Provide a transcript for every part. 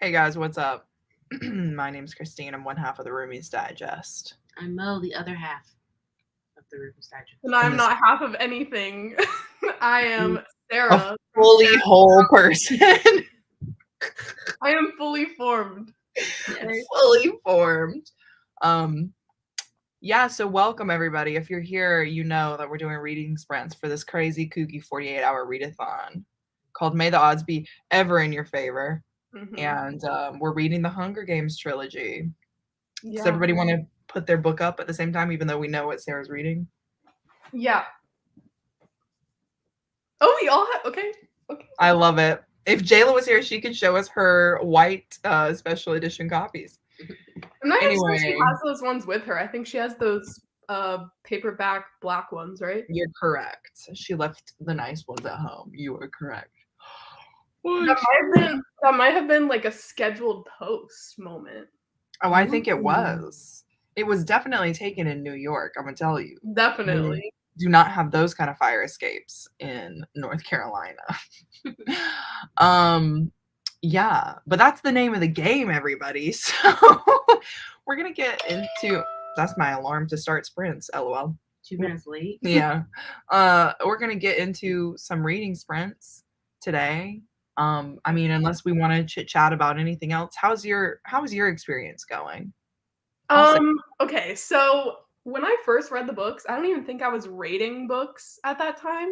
Hey guys, what's up? My name's Christine. I'm one half of the Roomies Digest. I'm Mo, the other half of the Rufus And Digest. And I'm this not half of anything. I am a Sarah from fully Sarah. whole person. I am fully formed. Okay. Yes. Fully formed. Um yeah, so welcome everybody. If you're here, you know that we're doing reading sprints for this crazy kooky 48-hour readathon called May the Odds Be Ever in Your Favor. Hmm. And we're reading the Hunger Games trilogy. Does Yeah. everybody want to put their book up at the same time, even though we know what Sarah's reading? Yeah. Oh, we all have. Okay. Okay. I love it. If Jéla was here, she could show us her white special edition copies. I'm not even sure she Anyway, has those ones with her. I think she has those paperback black ones, right? you're correct. She left the nice ones at home. You are correct. That What? might have been like a scheduled post moment. Oh, I think it Ooh. was. It was definitely taken in New York, I'm gonna tell you. We Definitely. do not have those kind of fire escapes in North Carolina. um yeah, but that's the name of the game, everybody. So we're gonna get into that's my alarm to start sprints, lol. 2 minutes late. Yeah. We're gonna get into some reading sprints today. I mean, unless we want to chit chat about anything else. How's your experience going? I'll say Okay, so when I first read the books, I don't even think I was rating books at that time.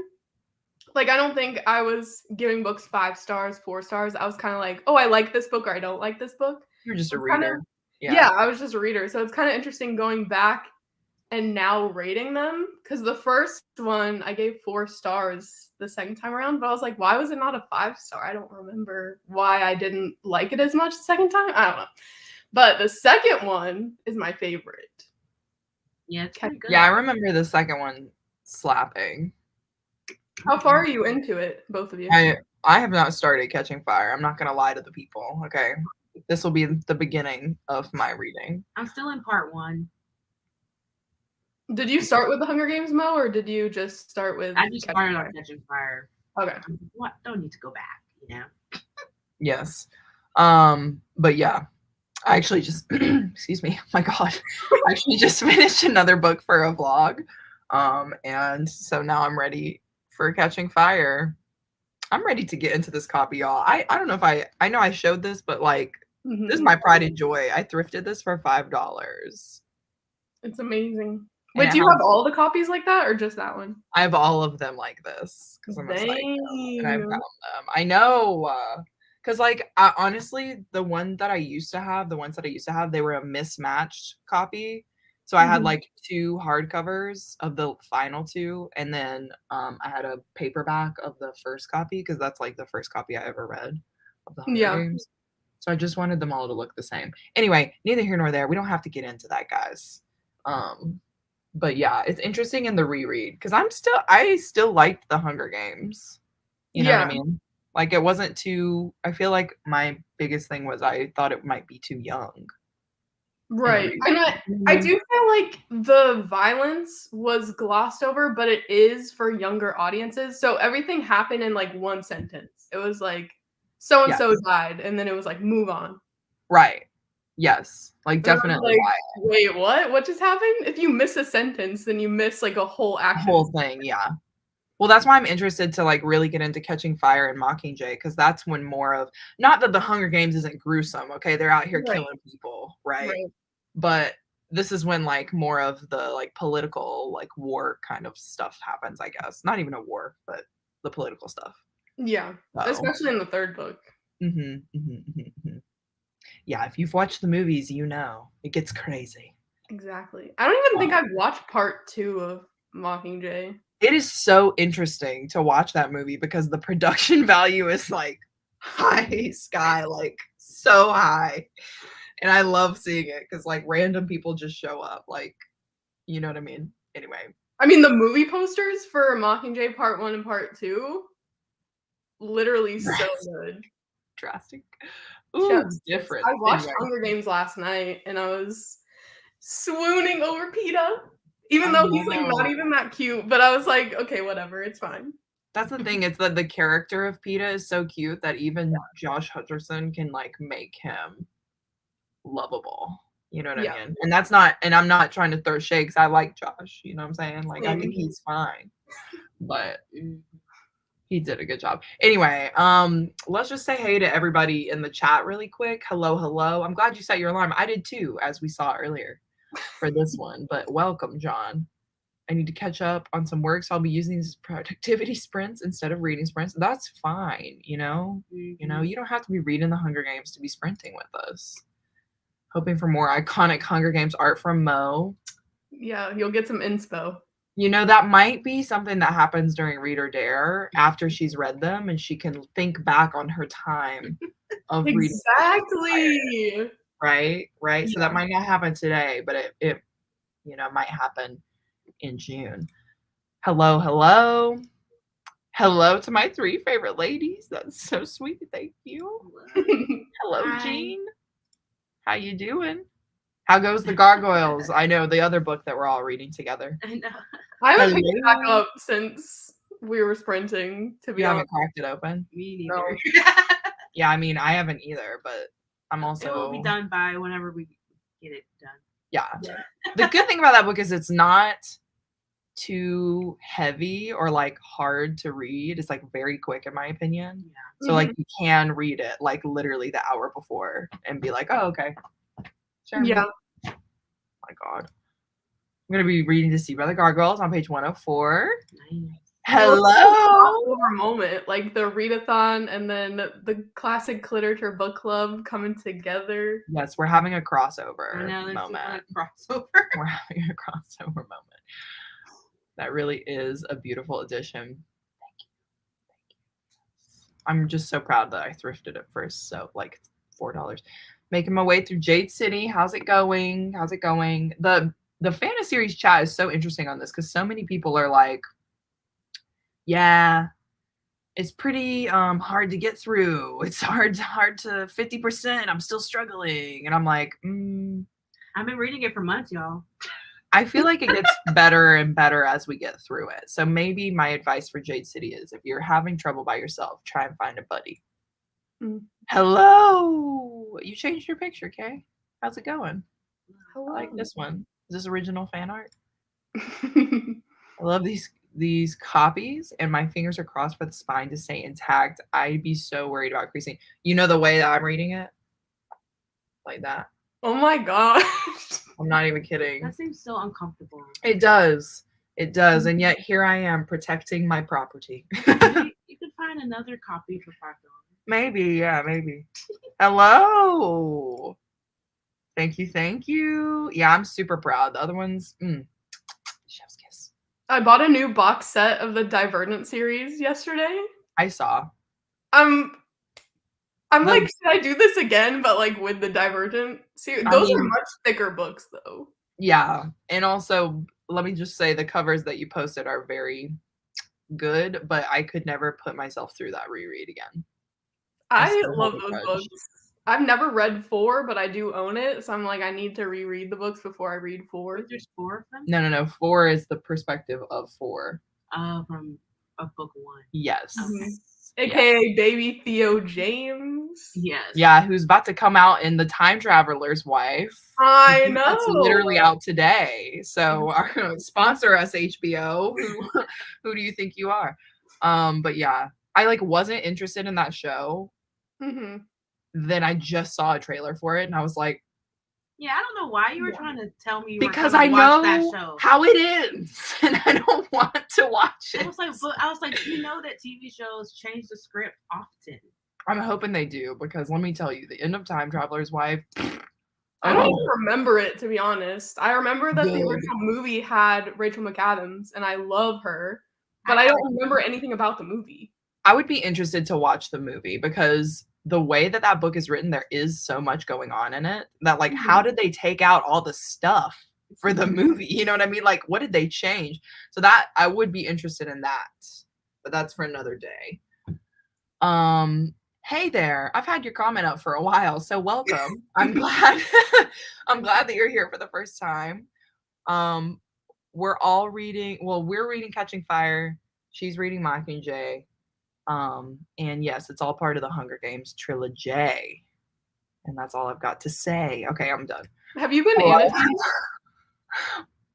Like, I don't think I was giving books 5 stars, 4 stars. I was kind of like, oh, I like this book or I don't like this book. you're just So a it's kind of, reader. Yeah. yeah, I was just a reader. So it's kind of interesting going back and now rating them because the first one I gave 4 stars the second time around, but I was like, why was it not a 5 star? I don't remember why I didn't like it as much the second time. I don't know. But the second one is my favorite. Yeah, it's pretty good. Yeah, I remember the second one slapping. How far are you into it, both of you? I have not started Catching Fire. I'm not gonna lie to the people. Okay. This will be the beginning of my reading. I'm still in part 1. Did you start with the Hunger Games, Mo, or did you just start with I just Catching started on Fire? Catching Fire. Okay. What? Don't need to go back, you know? Yes. But yeah. I actually just excuse me, oh my god. I actually just finished another book for a vlog. And so now I'm ready for Catching Fire. I'm ready to get into this copy, y'all. I don't know if I know I showed this, but like this is Mhm. my pride and joy. I thrifted this for $5. It's amazing. And Wait, it do you has have all the copies like that or just that one? I have all of them like this because I'm a psycho and I found Dang. them. I know. Because like honestly, the ones that I used to have, they were a mismatched copy. So I had Mhm. like 2 hardcovers of the final 2, and then I had a paperback of the first copy because that's like the first copy I ever read of the Hunger Yeah. Games. So I just wanted them all to look the same. Anyway, neither here nor there. We don't have to get into that, guys. Um, but yeah, it's interesting in the reread because I still liked the Hunger Games. You know what I Yeah. mean? Like it wasn't too I feel like my biggest thing was I thought it might be too young in the Right. reread. And You know what I I mean? do feel like the violence was glossed over, but it is for younger audiences. So everything happened in like one sentence. It was like so and so Yes. died, and then it was like move on. Right. Yes. Like And I was definitely like, why wait, what? What just happened? If you miss a sentence, then you miss like a whole the action. whole thing, yeah. Well, that's why I'm interested to like really get into Catching Fire and Mockingjay because that's when more of not that the Hunger Games isn't gruesome, okay? They're out here Right. killing people, right? Right. But this is when like more of the like political like war kind of stuff happens, I guess. Not even a war, but the political stuff. Yeah. So, Especially in the third book. yeah, if you've watched the movies, you know it gets crazy. Exactly. I don't even think Um, I've watched part 2 of Mockingjay. it is so interesting to watch that movie because the production value is like high sky, like so high. And I love seeing it because like random people just show up, like, you know what I mean? Anyway, I mean, the movie posters for Mockingjay Part 1 and Part 2, literally so good. drastic. Chef's Ooh, kiss. different. I watched Anyway, Hunger Games last night, and I was swooning over Peeta, even I though he's, like, not know. even that cute, but I was like, "Okay, whatever, it's fine." That's the thing. It's that the character of Peeta is so cute that even Josh Hutcherson can like make him lovable. You know what I Yeah. mean? And that's not, and I'm not trying to throw shade 'cause I like Josh. You know what I'm saying? Like I think he's fine, but he did a good job. Anyway, let's just say hey to everybody in the chat really quick. Hello, hello. I'm glad you set your alarm. I did too, as we saw earlier for this one. But welcome, John. I need to catch up on some work, so I'll be using these productivity sprints instead of reading sprints. That's fine, you know. You know, you don't have to be reading the Hunger Games to be sprinting with us. Hoping for more iconic Hunger Games art from Mo. Yeah, you'll get some inspo. You know, that might be something that happens during Read or Dare after she's read them and she can think back on her time of reading. Exactly. Right? Right? So Yeah. that might not happen today, but it you know, might happen in June. Hello, hello. Hello to my 3 favorite ladies. That's so sweet. Thank you. Hello, Hi. Jean. How you doing? How goes the Gargoyles? I know, the other book that we're all reading together. I know. I haven't picked it back Hello. up since we were sprinting, to be You haven't honest. cracked it open? Me neither. No. Yeah, I mean, I haven't either, but I'm It will also be done by whenever we get it done. yeah. Yeah. The good thing about that book is it's not too heavy or like hard to read. It's like very quick in my opinion. Yeah. So like you can read it like literally the hour before and be like, oh okay. Sure. Yeah. My God. I'm gonna be reading To See by the Gargoyles on page 104. Nice. Hello. Over moment, like the readathon and then the classic literature book club coming together. Yes, we're having a crossover I know, there's moment. a crossover. We're having a crossover moment. That really is a beautiful addition. Thank you. Thank you. I'm just so proud that I thrifted it first. So like $4. Making my way through Jade City. How's it going? How's it going? The Fantasy Series chat is so interesting on this because so many people are like, yeah, it's pretty hard to get through. It's hard to 50%. I'm still struggling. And I'm like, I've been reading it for months, y'all. I feel like it gets better and better as we get through it. So maybe my advice for Jade City is if you're having trouble by yourself, try and find a buddy. Hello. You changed your picture, Kay. How's it going? Hello. I like this one. Is this original fan art? I love these copies, and my fingers are crossed for the spine to stay intact. I'd be so worried about creasing. You know the way that I'm reading it? Like that. Oh my gosh. I'm not even kidding. That seems so uncomfortable. It does. It does. And yet here I am protecting my property. You could find another copy for $5. Maybe, yeah, maybe. Hello. Thank you, thank you. Yeah, I'm super proud. The other ones, chef's kiss. I bought a new box set of the Divergent series yesterday. I saw. I'm like, should I do this again? But like with the Divergent series, those are much thicker books, though. Yeah, and also let me just say the covers that you posted are very good, but I could never put myself through that reread again. I love those books. I've never read 4, but I do own it, so I'm like, I need to reread the books before I read 4. There's 4 of them? No. 4 is the perspective of 4. From book 1. Yes. Okay. AKA baby Theo James. Yes. Yeah, who's about to come out in The Time Traveler's Wife. I know. That's literally out today. So sponsor us, HBO. Who do you think you are? But yeah, I like wasn't interested in that show. Mm-hmm. Then I just saw a trailer for it and I was like, yeah, I don't know why you were trying to tell me you because were I watch that know show. how it ends and I don't want to watch it. I was like, you know that TV shows change the script often. I'm hoping they do because let me tell you, the end of Time Traveler's Wife. I don't even remember it, to be honest. I remember that the original movie had Rachel McAdams, and I love her, but I don't remember anything about the movie. I would be interested to watch the movie because the way that that book is written, there is so much going on in it that like, how did they take out all the stuff for the movie? You know what I mean? Like, what did they change? So that I would be interested in that, but that's for another day. Hey there. I've had your comment up for a while, so welcome. I'm glad that you're here for the first time. We're reading Catching Fire. She's reading Mockingjay. And yes, it's all part of the Hunger Games trilogy. And that's all I've got to say. Okay, I'm done. Have you been Hello? annotating?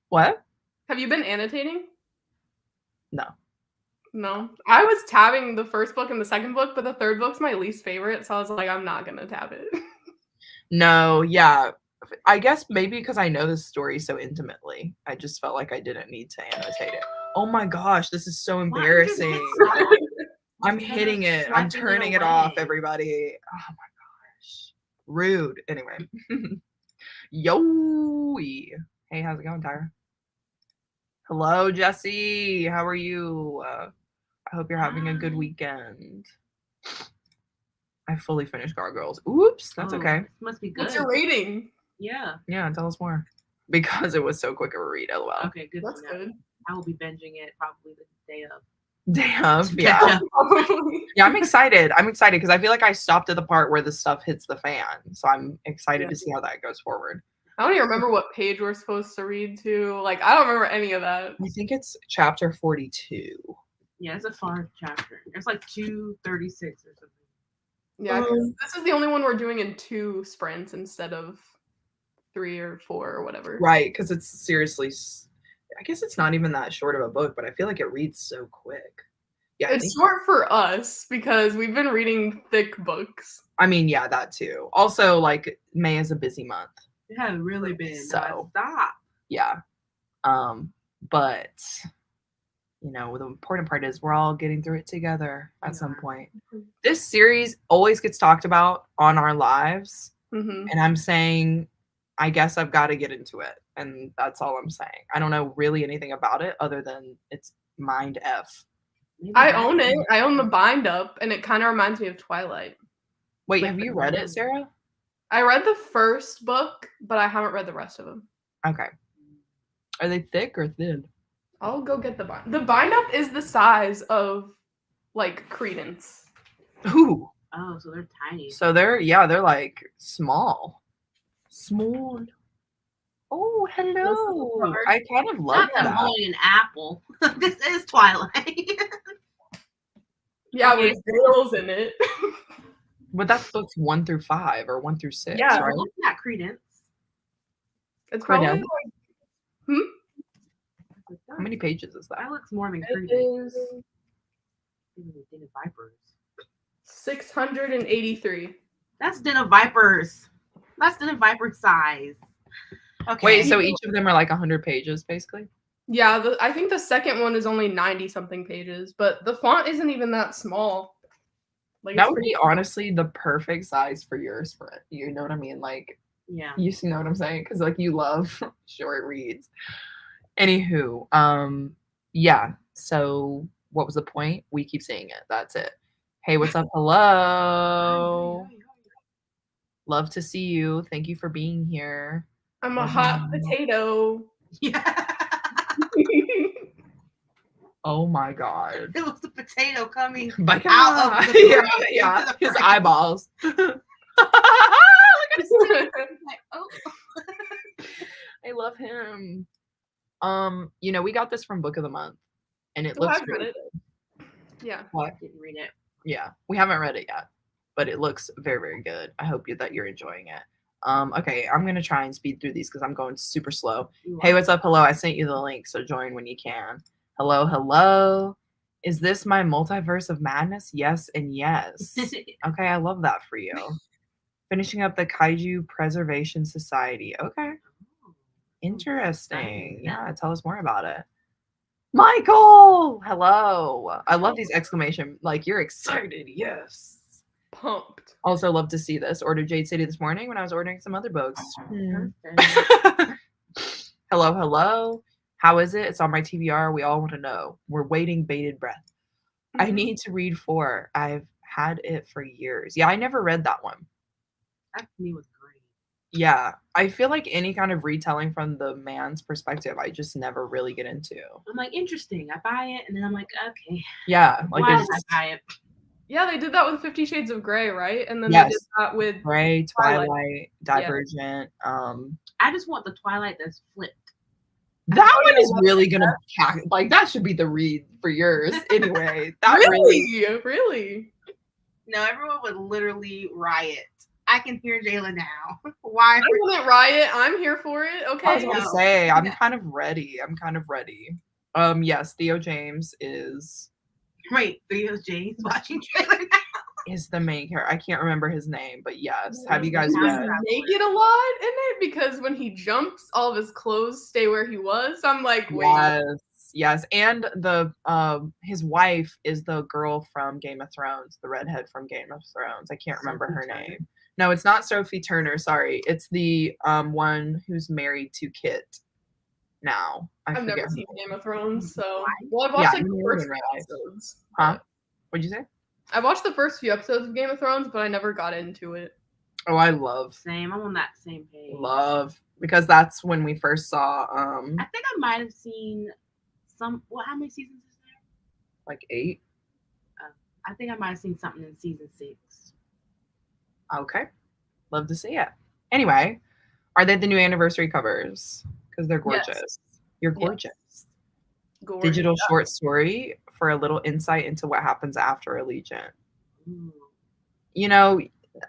What? Have you been annotating? No. No. I was tabbing the first book and the second book, but the third book's my least favorite, so I was like, I'm not gonna tab it. No, yeah. I guess maybe because I know this story so intimately. I just felt like I didn't need to annotate it. Oh my gosh, this is so Why did you embarrassing. get stopped? I'm Instead of hitting it. I'm swiping turning it off, away. everybody. Oh my gosh. Rude. Anyway. Yo. Hey, how's it going, Tyra? Hello, Jesse. How are you? I hope you're having a good Hi. weekend. I fully finished Gargoyles. Oops, that's Oh, okay. this must be good. What's your rating? Yeah. Yeah, tell us more. Because it was so quick of a read, lol. Okay, good. That's to know. good. I will be binging it probably the day of. Damn, To yeah. catch up. Yeah, I'm excited. I'm excited because I feel like I stopped at the part where the stuff hits the fan. So I'm excited Yeah. to see how that goes forward. I don't even remember what page we're supposed to read to. Like, I don't remember any of that. I think it's chapter 42. Yeah, it's a far chapter. It's like 236 or something. Yeah, 'cause this is the only one we're doing in 2 sprints instead of 3 or 4 or whatever. Right, because it's seriously, I guess it's not even that short of a book, but I feel like it reads so quick. Yeah, It's short for us because we've been reading thick books. I mean, yeah, that too. Also, like, May is a busy month. It has really been So. stop. Yeah. But you know, the important part is we're all getting through it together at some point. This series always gets talked about on our lives, Mm-hmm. and I'm saying, I guess I've got to get into it, and that's all I'm saying. I don't know really anything about it other than it's mind F. Maybe I that's own it. it. I own the bind up, and it kind of reminds me of Twilight. Wait, Like have the you read cover. it, Sarah? I read the first book, but I haven't read the rest of them. Okay. Are they thick or thin? I'll go get the bind. The bind up is the size of like Credence. Ooh. Oh, so they're tiny. So they're like small. Small. Oh, hello. I kind of love Not that I'm that. holding an apple. This is Twilight. Yeah, Okay. with Dale's in it. But that's books 1 through 5 or 1 through 6, Yeah. right? Look at Credence. It's probably Credence. like, How many pages is that? That looks more than it Credence. is Den of Vipers. 683. That's Den of Vipers. That's Den of Viper size. Okay. Wait, so each of them are like 100 pages, basically? Yeah, I think the second one is only 90 something pages, but the font isn't even that small. Like That it's would pretty be honestly the perfect size for your sprint. You know what I mean? Like, Yeah. you see, know what I'm saying? Because like you love short reads. Anywho, yeah. So what was the point? We keep saying it. That's it. Hey, what's up? Hello. Love to see you. Thank you for being here. I'm a hot potato. Yeah. Oh my god. It was the potato coming My out of god. the yeah. into the His frame. eyeballs. Look at his Like, oh. I love him. You know, we got this from Book of the Month, and it Oh, looks I've read really it. good. Yeah. What? Didn't read it. Yeah, we haven't read it yet, but it looks very, very good. I hope that you're enjoying it. Okay, I'm gonna try and speed through these because I'm going super slow. Hey, what's up? Hello, I sent you the link, so join when you can. Hello, hello. Is this my multiverse of madness? Yes and yes. Okay, I love that for you. Finishing up the Kaiju Preservation Society. Okay. Interesting. Yeah, tell us more about it. Michael! Hello. I love these exclamation, like you're excited. Yes. Pumped. Also love to see this. Ordered Jade City this morning when I was ordering some other books. Hello, hello. How is it? It's on my TBR. We all want to know. We're waiting bated breath. I need to read 4. I've had it for years. Yeah, I never read that one. That to me was great. Yeah, I feel like any kind of retelling from the man's perspective, I just never really get into. I'm like, interesting. I buy it, and then I'm like, okay. Yeah, like Why it's did I buy it? Yeah, they did that with 50 Shades of Grey, right? And then Yes. they did that with Gray, Twilight. Twilight, Divergent. I just want the Twilight that's flipped. That one is love really gonna like that should be the read for yours anyway. That Really? No, everyone would literally riot. I can hear Jéla now. Why? I wouldn't riot. I'm here for it. I was Okay. gonna No. say I'm No. kind of ready. Yes, Theo James is Wait, Theo James watching trailer now. the main character. I can't remember his name, but yes. Have you guys He's read? naked a lot in it because when he jumps, all of his clothes stay where he was. I'm like, wait. Yes. And the his wife is the girl from Game of Thrones, the redhead from Game of Thrones. I can't remember her name. No, it's not Sophie Turner, sorry. It's the one who's married to Kit now. I've forget never her seen name. Game of Thrones, so well, I watched like the you first didn't few realize. episodes. Huh? What'd you say? I watched the first few episodes of Game of Thrones, but I never got into it. Oh, I love Same. I'm on that same page. because that's when we first saw I think I might have seen some. Well, how many seasons is there? like 8. I think I might have seen something in season 6. Okay. Love to see it. Anyway, are they the new anniversary covers? Because they're gorgeous. Yes. You're Yes. gorgeous. Gorgeous. Digital short story for a little insight into what happens after Allegiant. Ooh. You know,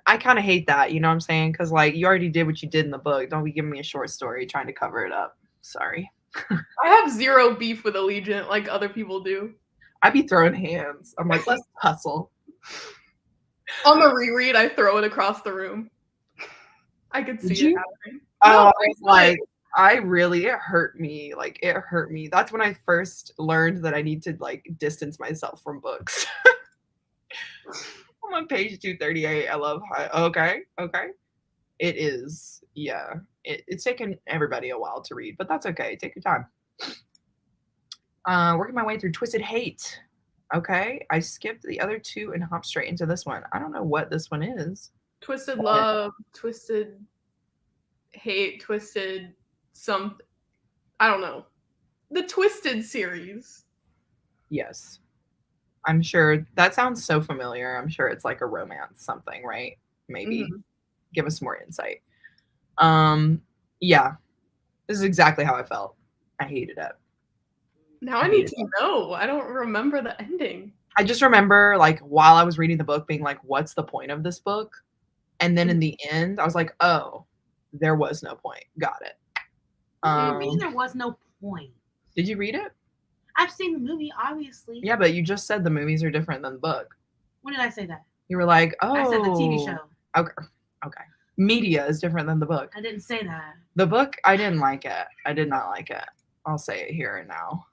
I kind of hate that. You know what I'm saying? Because like you already did what you did in the book. Don't be giving me a short story trying to cover it up. Sorry. I have zero beef with Allegiant like other people do. I'd be throwing hands. I'm like, let's hustle. On the reread, I throw it across the room. I could see Did it you? happening. Oh, No, I was like, it hurt me. Like it hurt me. That's when I first learned that I need to like distance myself from books. I'm on page 238. I love how okay. It is, yeah. It's taken everybody a while to read, but that's okay. Take your time. Working my way through Twisted Hate. Okay. I skipped the other 2 and hopped straight into this one. I don't know what this one is. Twisted Love, Twisted Hate, Twisted something. I don't know. The Twisted series. Yes. I'm sure that sounds so familiar. I'm sure it's like a romance something, right? Maybe. Mhm. Give us more insight. Yeah. This is exactly how I felt. I hated it. Now I need to know. I don't remember the ending. I just remember like while I was reading the book being like, what's the point of this book? And then in the end, I was like, oh, there was no point. Got it. What do you mean there was no point? Did you read it? I've seen the movie, obviously. Yeah, but you just said the movies are different than the book. When did I say that? You were like, oh. I said the TV show. Okay. Media is different than the book. I didn't say that. The book, I didn't like it. I did not like it. I'll say it here and now.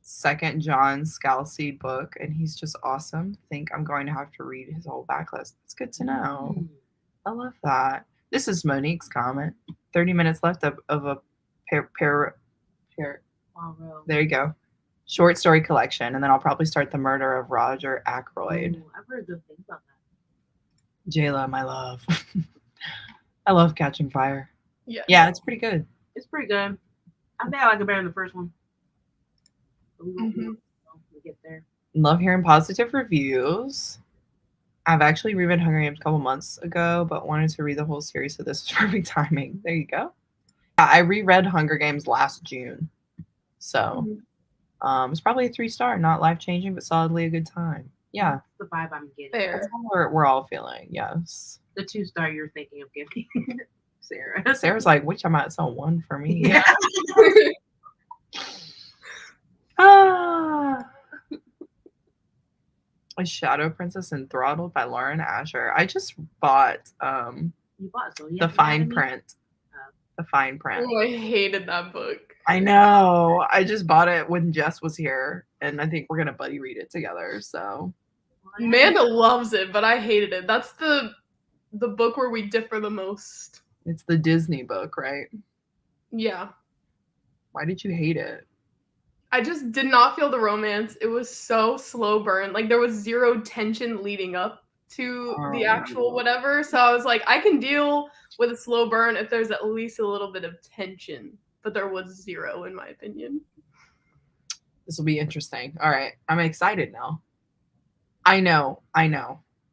Second John Scalzi book, and he's just awesome. Think I'm going to have to read his whole backlist. It's good to know. I love that. This is Monique's comment. 30 minutes left of a pair. There you go. Short story collection, and then I'll probably start The Murder of Roger Ackroyd. Ooh, I've heard good things about that. Jéla, my love. I love Catching Fire. Yeah. Yeah, it's pretty good. It's pretty good. I think I like it better than the first one. Mhm. We get there. Love hearing positive reviews. I've actually reread Hunger Games a couple months ago, but wanted to read the whole series, so this was perfect timing. There you go. I reread Hunger Games last June. So it's probably a 3-star, not life-changing, but solidly a good time. Yeah. That's the vibe I'm getting. Fair. That's how we're all feeling, yes. The 2-star you're thinking of giving. Sarah. Sarah's like, which I'm at, so 1 for me. Yeah. A Shadow Princess Enthralled by Lauren Asher. I just bought You bought so the fine print. The fine print. Oh, I hated that book. I know. I just bought it when Jess was here, and I think we're gonna buddy read it together. So Amanda loves it, but I hated it. That's the book where we differ the most. it's the Disney book, right? Yeah. Why did you hate it? I just did not feel the romance. It was so slow burn. Like there was zero tension leading up to the actual whatever. So I was like, I can deal with a slow burn if there's at least a little bit of tension. But there was zero, in my opinion. This will be interesting. All right. I'm excited now. I know.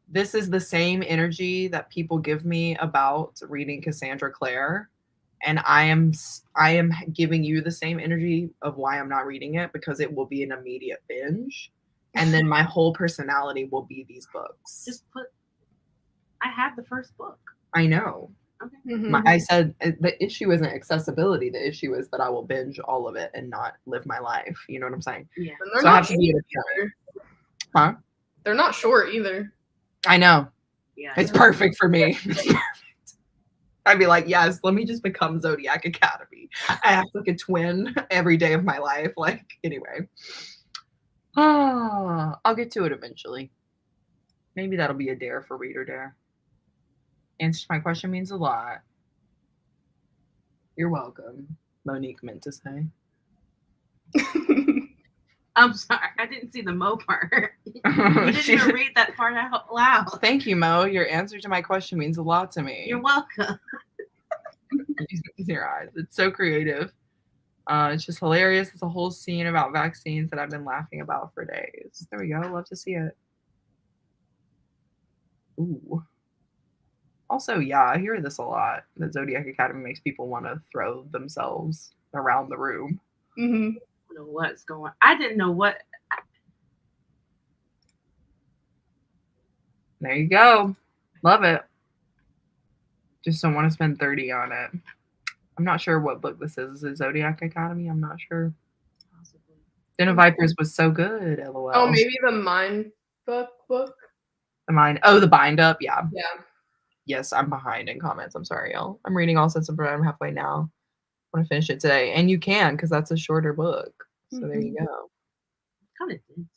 This is the same energy that people give me about reading Cassandra Clare. And I am giving you the same energy of why I'm not reading it, because it will be an immediate binge. And then my whole personality will be these books. Just put. I have the first book. I know. Okay. Mhm. I said the issue isn't accessibility. The issue is that I will binge all of it and not live my life. You know what I'm saying? Yeah. And they're So I not have to be at a point. either. Huh? They're not short either. I know. Yeah. It's perfect for me. It's perfect. I'd be like, yes, let me just become Zodiac Academy. I have like a twin every day of my life. Like, anyway. I'll get to it eventually. Maybe that'll be a dare for Reader Dare. Answer to my question means a lot. You're welcome, Monique meant to say. I'm sorry, I didn't see the Mo part. You didn't She- even read that part out loud. Thank you, Mo. Your answer to my question means a lot to me. You're welcome. Your eyes. It's so creative. It's just hilarious. It's a whole scene about vaccines that I've been laughing about for days. There we go. Love to see it. Ooh. Also, yeah, I hear this a lot. That Zodiac Academy makes people want to throw themselves around the room. Mhm. I don't know what's going. I didn't know what. There you go. Love it. Just don't want to spend 30 on it. I'm not sure what book this is. Is it Zodiac Academy? I'm not sure. Possibly. Den of Vipers was so good. LOL. Oh, maybe the Mind book. The bind up. Yeah. Yeah. Yes, I'm behind in comments. I'm sorry, y'all. I'm reading All Sense of Bread. I'm halfway now. I want to finish it today. And you can, because that's a shorter book. So there you go. Kind of dense.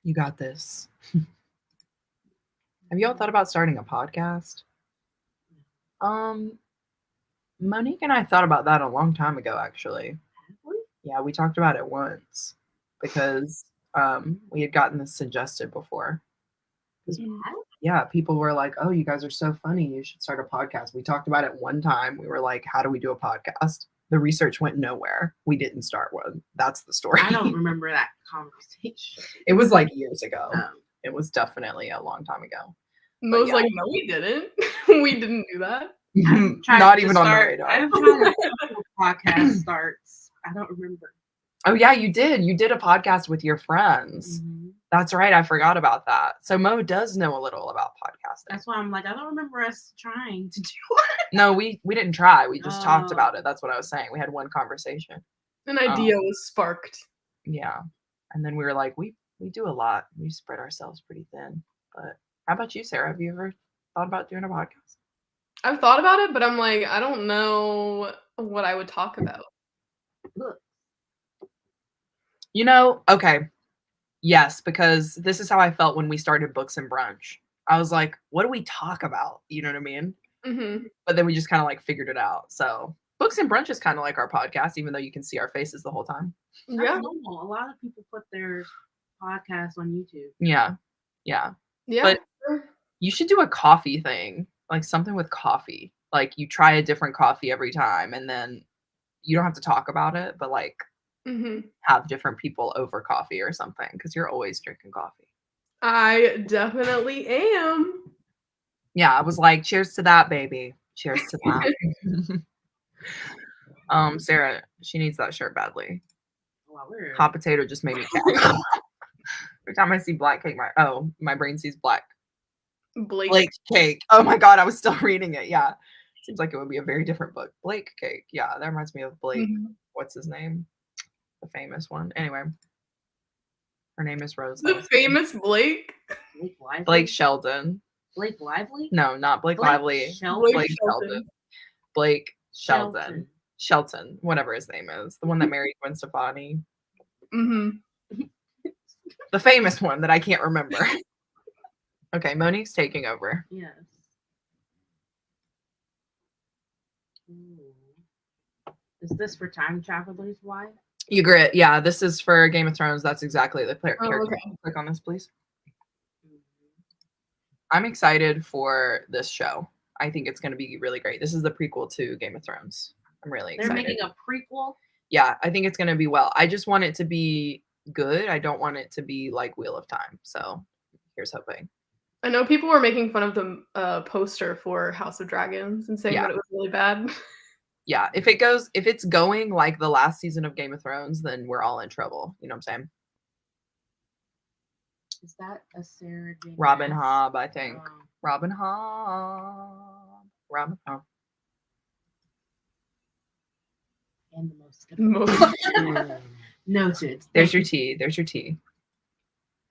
You got this. Have y'all thought about starting a podcast? Monique and I thought about that a long time ago, actually. Have we? Yeah, we talked about it once because we had gotten this suggested before. Yeah, people were like, "Oh, you guys are so funny. You should start a podcast." We talked about it one time. We were like, "How do we do a podcast?" The research went nowhere. We didn't start one. That's the story. I don't remember that conversation. It was like years ago. Um, It was definitely a long time ago. Mo's yeah. like, no, we didn't. We didn't do that. I've tried Not to even on the start- radar. I've tried to podcast starts. I don't remember. Oh yeah, you did. You did a podcast with your friends. Mhm. That's right. I forgot about that. So Mo does know a little about podcasting. That's why I'm like, I don't remember us trying to do it. No, we didn't try. We just talked Oh. about it. That's what I was saying. We had one conversation. An idea was sparked. Yeah. And then we were like, we do a lot. We spread ourselves pretty thin. But how about you, Sarah? Have you ever thought about doing a podcast? I've thought about it, but I'm like, I don't know what I would talk about. Look, You know, okay. Yes, because this is how I felt when we started Books and Brunch. I was like, what do we talk about? You know what I mean? Mm-hmm. But then we just kind of like figured it out. So Books and Brunch is kind of like our podcast, even though you can see our faces the whole time. that's Yeah. normal. A lot of people put their podcasts on YouTube. Yeah. Yeah. Yeah. But you should do a coffee thing, like something with coffee. Like you try a different coffee every time and then you don't have to talk about it, but like Mm-hmm. have different people over coffee or something because you're always drinking coffee. I definitely am. Yeah, I was like, cheers to that, baby. Cheers to that. Sarah, she needs that shirt badly. Wow, we're Hot potato just made me cackle. Every time I see black cake, my brain sees black Blake cake. Oh my god, I was still reading it. Yeah. Seems like it would be a very different book. Blake cake. Yeah, that reminds me of Blake. Mhm. What's his name? The famous one. Anyway. Her name is Rose. The famous Blake. Blake Lively. Blake Sheldon. Blake Lively. No, not Blake Blake Lively. Shelton? Blake Shelton. Sheldon. Blake Sheldon. Shelton. Shelton, whatever his name is. The one that married Gwen Stefani. Mm-hmm. The famous one that I can't remember. Okay, Monique's taking over. Yes. Ooh. Is this for time travelers' wife? You grit. Yeah, this is for Game of Thrones. That's exactly the character. okay. Click on this, please. Mhm. I'm excited for this show. I think it's going to be really great. This is the prequel to Game of Thrones. I'm really They're excited. making a prequel. Yeah, I think it's going to be well. I just want it to be good. I don't want it to be like Wheel of Time. So here's hoping. I know people were making fun of the poster for House of Dragons and saying Yeah. that it was really bad. Yeah, if it's going like the last season of Game of Thrones, then we're all in trouble. You know what I'm saying? Is that a Sarah J. Robin Maas? Hobb, I think. Oh. Robin Hobb. Robin Hobb. And the most. Most- Noted. There's your tea. There's your tea.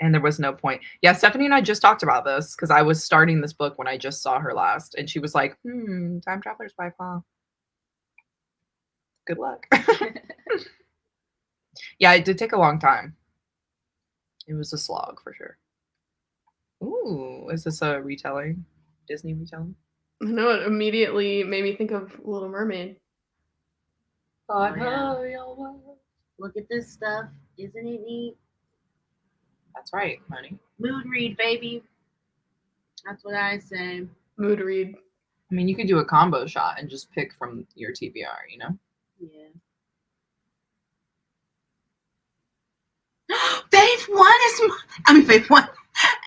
And there was no point. Yeah, Stephanie and I just talked about this because I was starting this book when I just saw her last, and she was like, Time Traveler's Wife, huh? Good luck. Yeah, it did take a long time. It was a slog for sure. Ooh, is this a retelling? Disney retelling? No, it immediately made me think of Little Mermaid. Oh, yeah. Look at this stuff. Isn't it neat? That's right, honey. Mood read, baby. That's what I say. Mood read. I mean, you could do a combo shot and just pick from your TBR, you know? Yeah.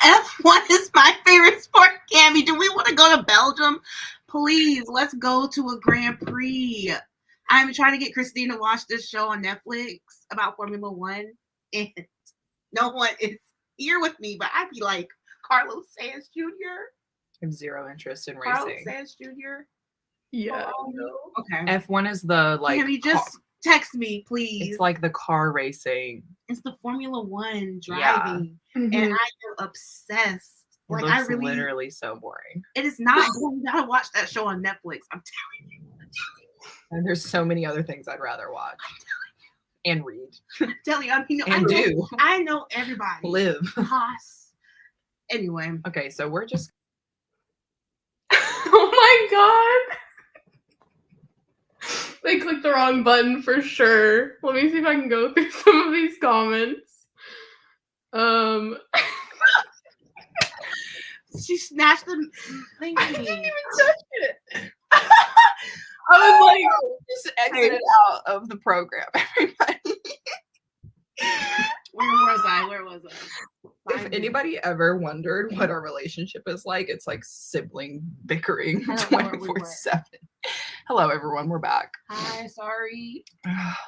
F1 is my favorite sport, Cammy. Do we want to go to Belgium? Please, let's go to a Grand Prix. I'm trying to get Christine to watch this show on Netflix about Formula One, and no one is here with me, but I'd be like, Carlos Sainz Jr. I have zero interest in Carlos racing. Sainz Jr. Yeah. Okay. F1 is the like. Can you just text me, please? It's like the car racing. It's the Formula One driving, Mhm. and I am obsessed. It Like looks I really, literally so boring. it is not. You gotta watch that show on Netflix. I'm telling you. And there's so many other things I'd rather watch and read I'm telling you. I mean, and do. I know everybody. Live. Haas. Anyway. Okay, so we're just. Oh my god. They clicked the wrong button for sure. Let me see if I can go through some of these comments. She snatched the thing. I didn't even touch it. I was like, just exited out of the program, everybody. Where was I? If anybody ever wondered what our relationship is like, it's like sibling bickering I don't know where we 24/7. Hello, everyone. We're back. Hi, sorry.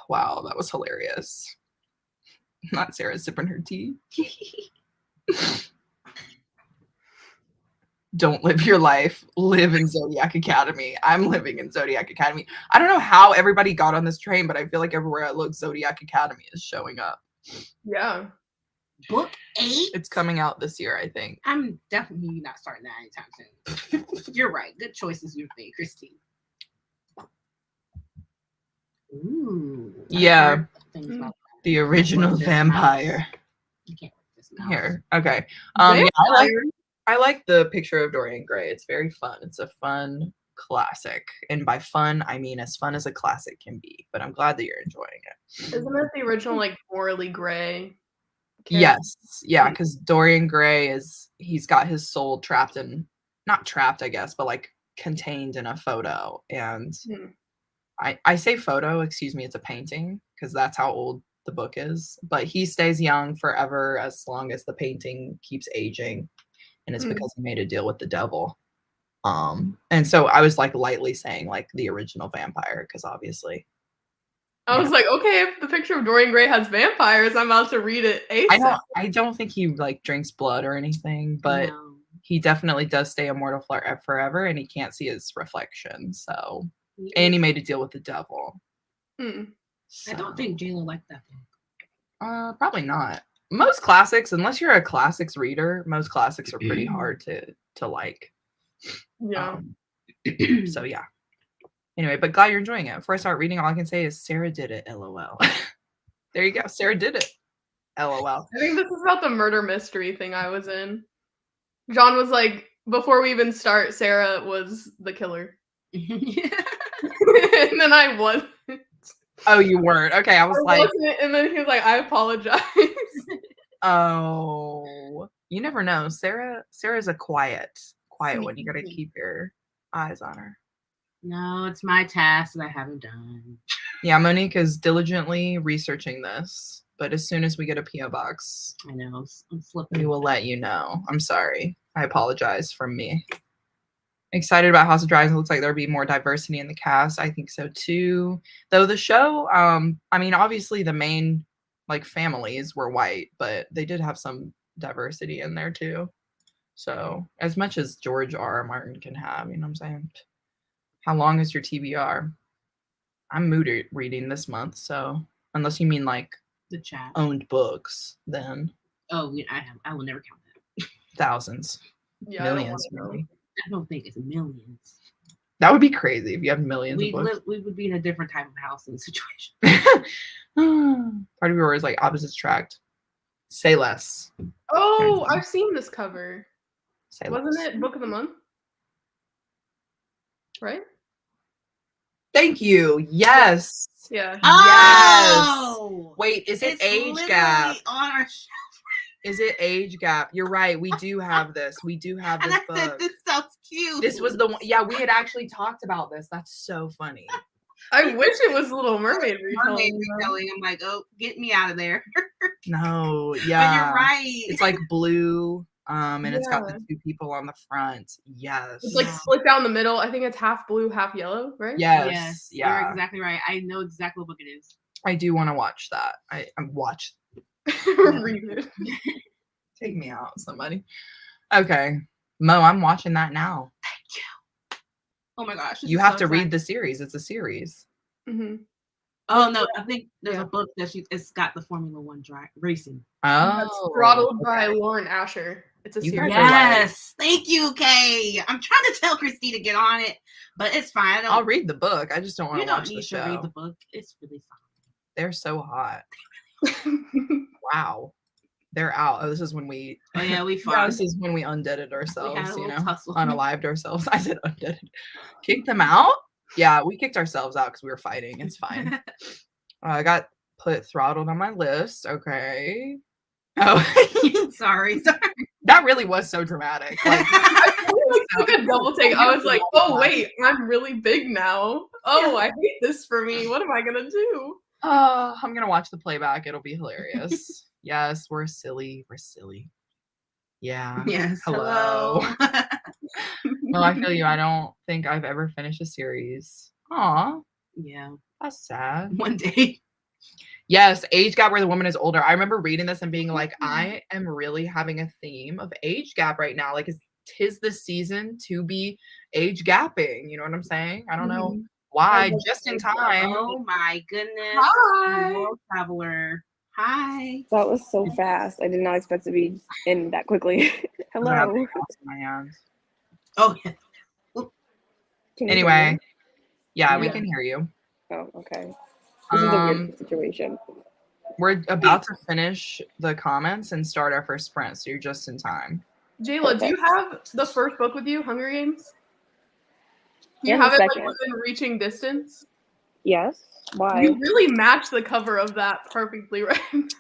Wow, that was hilarious. Not Sarah sipping her tea. Don't live your life. Live in Zodiac Academy. I'm living in Zodiac Academy. I don't know how everybody got on this train, but I feel like everywhere I look, Zodiac Academy is showing up. yeah. Book 8? It's coming out this year, I think. I'm definitely not starting that anytime soon. You're right. Good choices you've made, Christine. Ooh. Yeah. Things about that. The original Work this vampire. mouse. You can't work this mouse. Here. Okay. Yeah, Vampire. I like the picture of Dorian Gray. It's very fun. It's a fun classic. And by fun, I mean as fun as a classic can be. But I'm glad that you're enjoying it. Isn't it the original, like, morally gray? Yes. Yeah, because Dorian Gray he's got his soul trapped in, not trapped, I guess, but like contained in a photo. And I say photo, excuse me, it's a painting, because that's how old the book is. But he stays young forever as long as the painting keeps aging. And it's because he made a deal with the devil. And so I was like lightly saying like the original vampire, because obviously. I was like, okay, if the picture of Dorian Gray has vampires, I'm about to read it ASAP. I don't think he like drinks blood or anything, but No. he definitely does stay immortal forever, and he can't see his reflection. So, Yeah. and he made a deal with the devil. I don't think Jéla liked that book. Probably not. Most classics, unless you're a classics reader, most classics are pretty hard to like. Yeah. So yeah. Anyway, but glad you're enjoying it. Before I start reading, all I can say is Sarah did it. LOL. There you go. Sarah did it. LOL. I think this is about the murder mystery thing I was in. John was like, before we even start, Sarah was the killer. And then I wasn't. Oh, you weren't. Okay, I was like, and then he was like, I apologize. oh, you never know. Sarah's a quiet one. You gotta keep your eyes on her. No, it's my task that I haven't done. Yeah, Monique is diligently researching this. but as soon as we get a PO box, I know. I'm flipping. we will let you know. I'm sorry. I apologize from me. Excited about House of Dragons. It looks like there'll be more diversity in the cast. I think so too. Though the show, I mean, obviously the main like families were white, but they did have some diversity in there too. So as much as George R. Martin can have, you know what I'm saying? How long is your TBR? I'm mood reading this month, so unless you mean like The chat. owned books, then Oh, I will never count that. thousands, Yeah, I don't millions, wanna know. maybe. I don't think it's millions. That would be crazy if you have millions of books. We would be in a different type of house and situation. Part of yours like opposites attract. Say less. Oh, I've seen this cover. Say Wasn't less. it Book of the Month? Right? Thank you. Yes. Yeah. Oh! Wait, is it It's age literally gap? on our Is it age gap? You're right. We do have this. We do have and this I said, book. this sounds cute. This was the one. Yeah, we had actually talked about this. That's so funny. I wish it was Little Mermaid Mermaid retelling. retelling. I'm like, oh, get me out of there. No, But yeah. you're right. It's like blue. And it's got the Yeah. two people on the front. Yes. It's like split down the middle. I think it's half blue, half yellow, right? Yes. You're Yeah. exactly right. I know exactly what book it is. I do want to watch that. I watch. Read it. Take me out, somebody. Okay. Mo, I'm watching that now. Oh my gosh. this You is have so to read exciting. the series. It's a series. Mm-hmm. Oh no, I think there's Yeah. a book that it's got the Formula One racing. Oh. Throttled by okay. Lauren Asher. It's a You series. guys are right. Yes. Thank you, Kay. I'm trying to tell Christy to get on it, but it's fine. I don't, I'll read the book. I just don't want you to don't watch the need to show. read the book. It's really fine. They're so hot. Wow. They're out. Oh, this is when we. Oh yeah, we fought. This is when we undeaded We ourselves. had a You little know, tussle. unalived ourselves. I said undeaded. Kicked them out. Yeah, we kicked ourselves out because we were fighting. It's fine. I got put throttled on my list. Okay. Oh, Sorry. that really was so dramatic. Like, Took a double take. I was like, oh wait, I'm really big now. Oh, I hate this for me. What am I gonna do? I'm gonna watch the playback. It'll be hilarious. Yes, we're silly. We're silly. Yeah. Yes. Hello. Well, I feel you. I don't think I've ever finished a series. Aw, Yeah. that's sad. One day. Yes, age gap where the woman is older. I remember reading this and being like, I am really having a theme of age gap right now. Like, tis the season to be age gapping. You know what I'm saying? I don't know why. Just in time. Oh my goodness. Hi. World traveler. Hi. That was so fast. I did not expect to be in that quickly. I have Hello. my house in my hands. Oh yeah. Can you hear Anyway, me? yeah, we Yeah. can hear you. Oh, okay. This is a weird situation. We're about to finish the comments and start our first sprint, so you're just in time. Jayla, do you have the first book with you, Hunger Games? Do you Yeah, have the it like second. within reaching distance? Yes. Why? You really match the cover of that perfectly, right?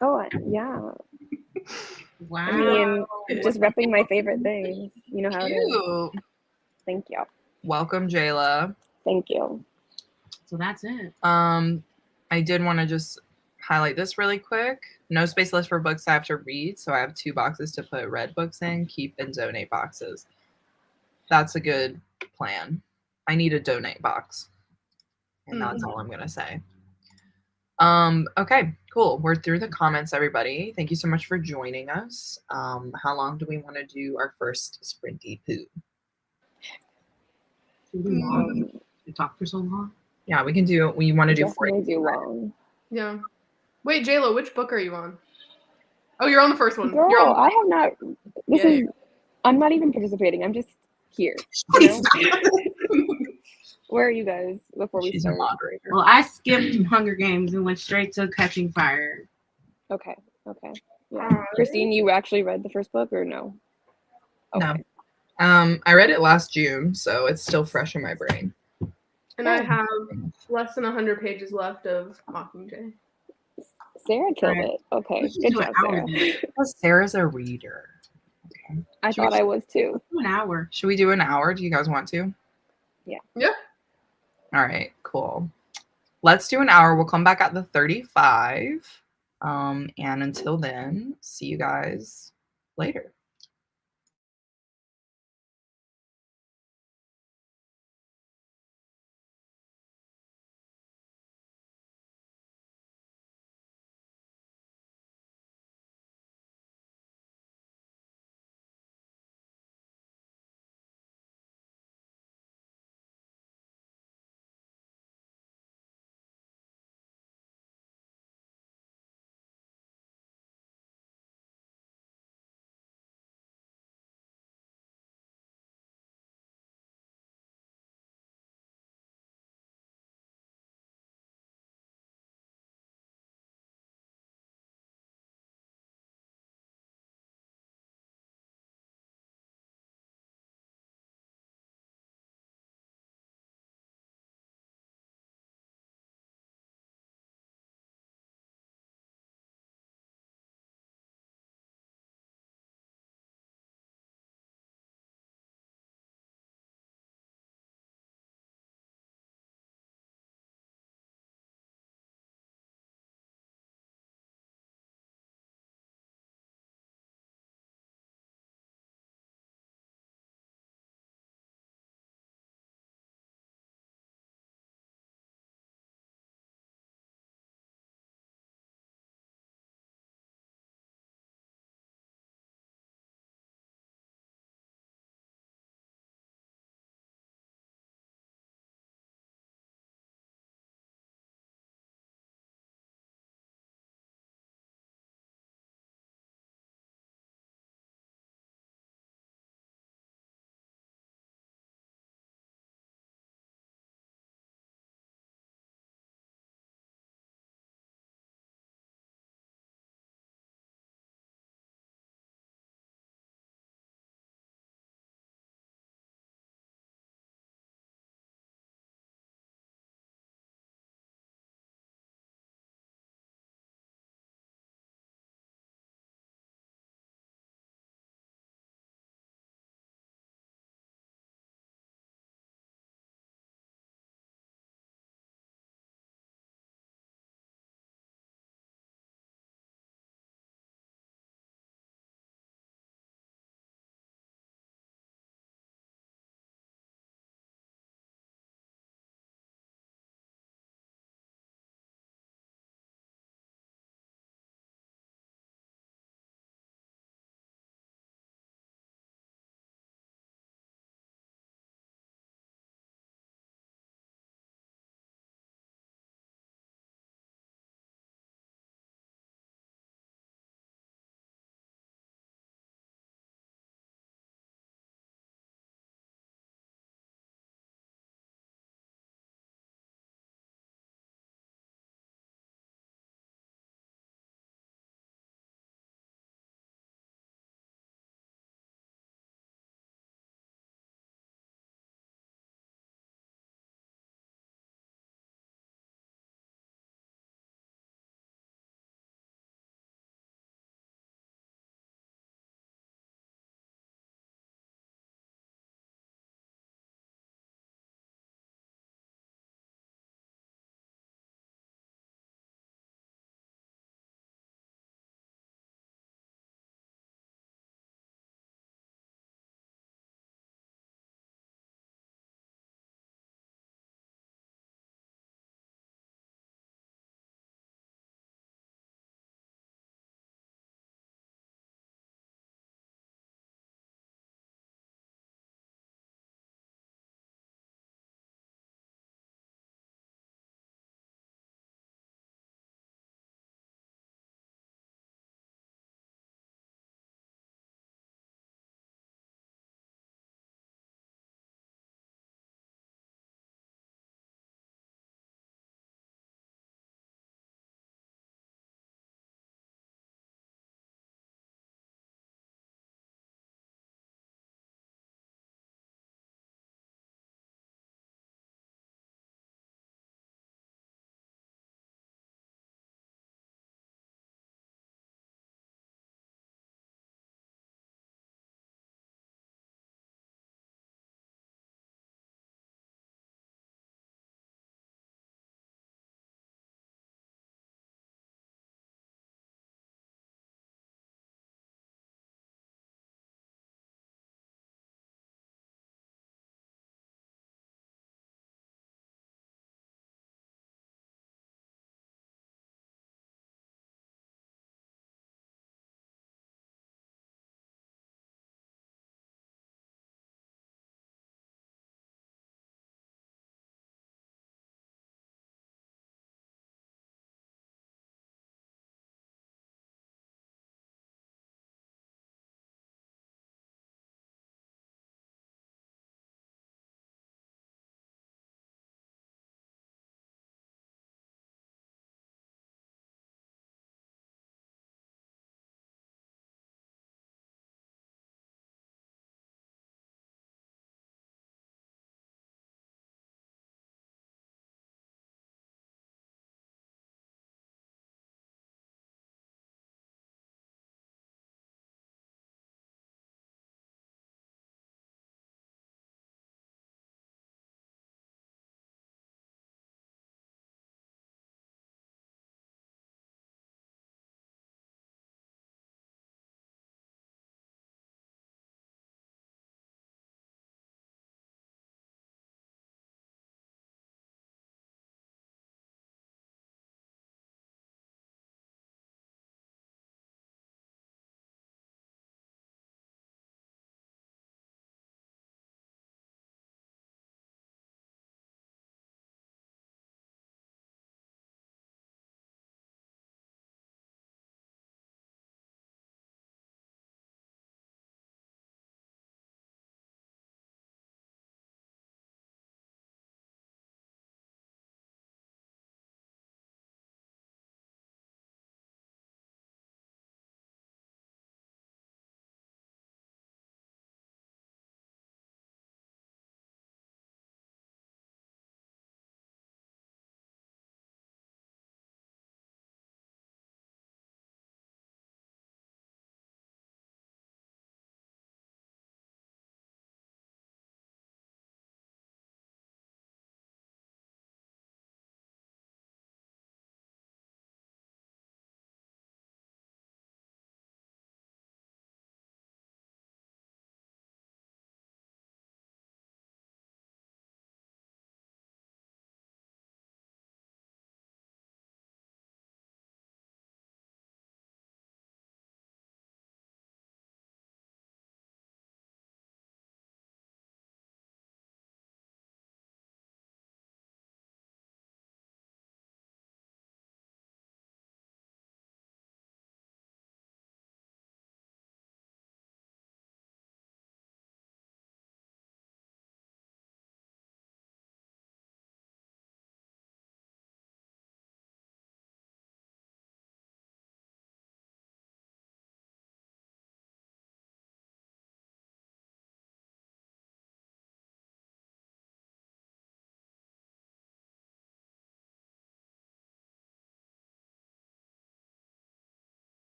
Oh, yeah. Wow. I mean, just repping my favorite things. You know how it is. Cute. Thank you. Welcome, Jéla. Thank you. So that's it. I did want to just highlight this really quick. No space left for books I have to read, so I have 2 boxes to put read books in, keep and donate boxes. That's a good plan. I need a donate box. And that's all I'm gonna say. Okay, cool. We're through the comments, everybody. Thank you so much for joining us. How long do we want to do our first sprinty poo? You talk for so long. Yeah, we can do. We want to do 40. Definitely do long. Yeah. Wait, Jayla, which book are you on? Oh, you're on the first one. Girl, You're on I have not. This Yeah, is. I'm not even participating. I'm just here. You know? Where are you guys before we She's a start? moderator. Well, I skipped Hunger Games and went straight to Catching Fire. Okay. Yeah. Christine, you actually read the first book or no? No. Okay. I read it last June, so it's still fresh in my brain. And I have less than 100 pages left of Mockingjay. Sarah killed it. Okay. We should Good do an job, hour Sarah. then. Because Sarah's a reader. Okay. I thought I was too. Do an hour. Should we do an hour? Do you guys want to? Yeah. Yeah. All right, cool. Let's do an hour. We'll come back at the 35. And until then, see you guys later.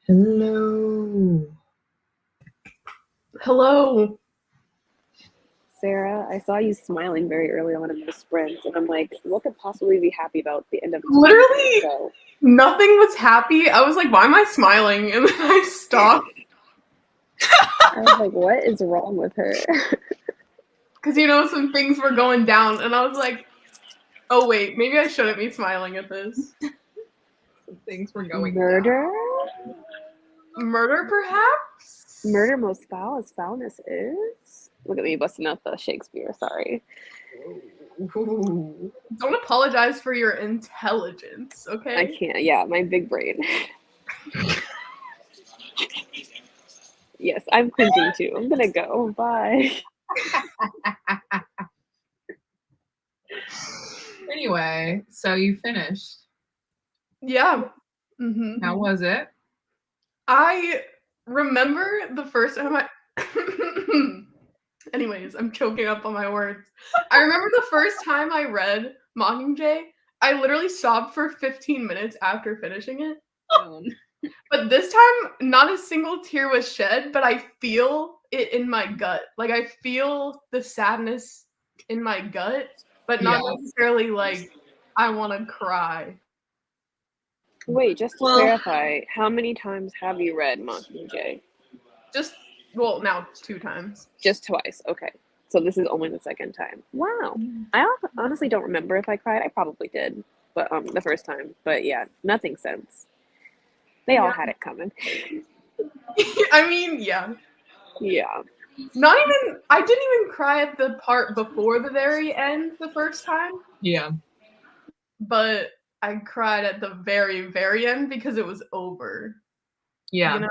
Hello. Hello. Sarah, I saw you smiling very early on in the sprints, and I'm like, what could possibly be happy about the end of the Literally, show? nothing was happy. I was like, why am I smiling? And then I stopped. I was like, what is wrong with her? Because, you know, some things were going down. And I was like, oh, wait, maybe I shouldn't be smiling at this. Some things were going Murder? Murder, perhaps? Murder most foul as foulness is? Look at me busting out the Shakespeare, sorry. Ooh. Don't apologize for your intelligence, okay? I can't, yeah, my big brain. Yes, I'm cringing too. I'm gonna go. Bye. Anyway, so you finished. Yeah. Mm-hmm. How was it? I remember the first time I. Anyways, I'm choking up on my words. I remember the first time I read Mockingjay, I literally sobbed for 15 minutes after finishing it. But this time, not a single tear was shed, but I feel it in my gut. Like, I feel the sadness in my gut, but not necessarily like I want to cry. Wait, just to clarify, how many times have you read Mockingjay? Just, well, now 2 times. Just twice. Okay. So this is only the second time. Wow. I honestly don't remember if I cried. I probably did, but the first time. But yeah, nothing since. They all had it coming. I mean, yeah. Yeah. Not even, I didn't even cry at the part before the very end the first time. Yeah. But I cried at the very, very end because it was over. Yeah. You know?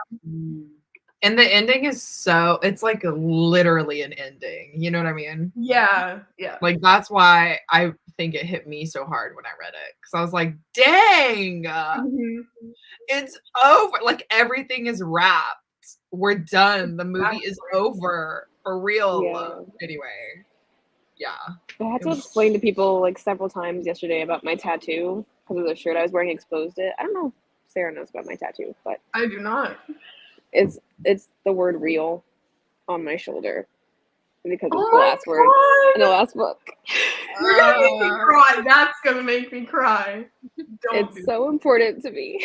And the ending is so, it's like literally an ending. You know what I mean? Yeah. Yeah. Like, that's why I think it hit me so hard when I read it. Because I was like, dang, it's over. Like, everything is wrapped. We're done. The movie is over. For real. Yeah. Anyway. Yeah. I had to explain to people like several times yesterday about my tattoo because of the shirt I was wearing exposed it. I don't know if Sarah knows about my tattoo, but I do not. it's the word real on my shoulder because it's the last word in the last book. You're gonna make me cry. That's gonna make me cry. It's so important to me.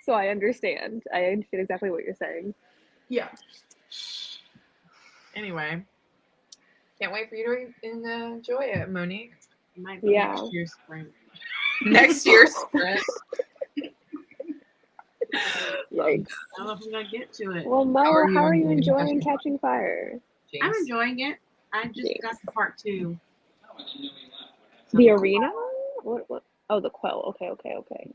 So I understand. I understand exactly what you're saying. Yeah. Anyway. Can't wait for you to enjoy it, Monique. Yeah. Next year's spring. Next year's sprint. Yikes. I don't know if I'm gonna get to it. Well, Mo, how are you enjoying Catching Fire? James? I'm enjoying it. I just got to part 2. The arena? What? Oh, the quell. Okay.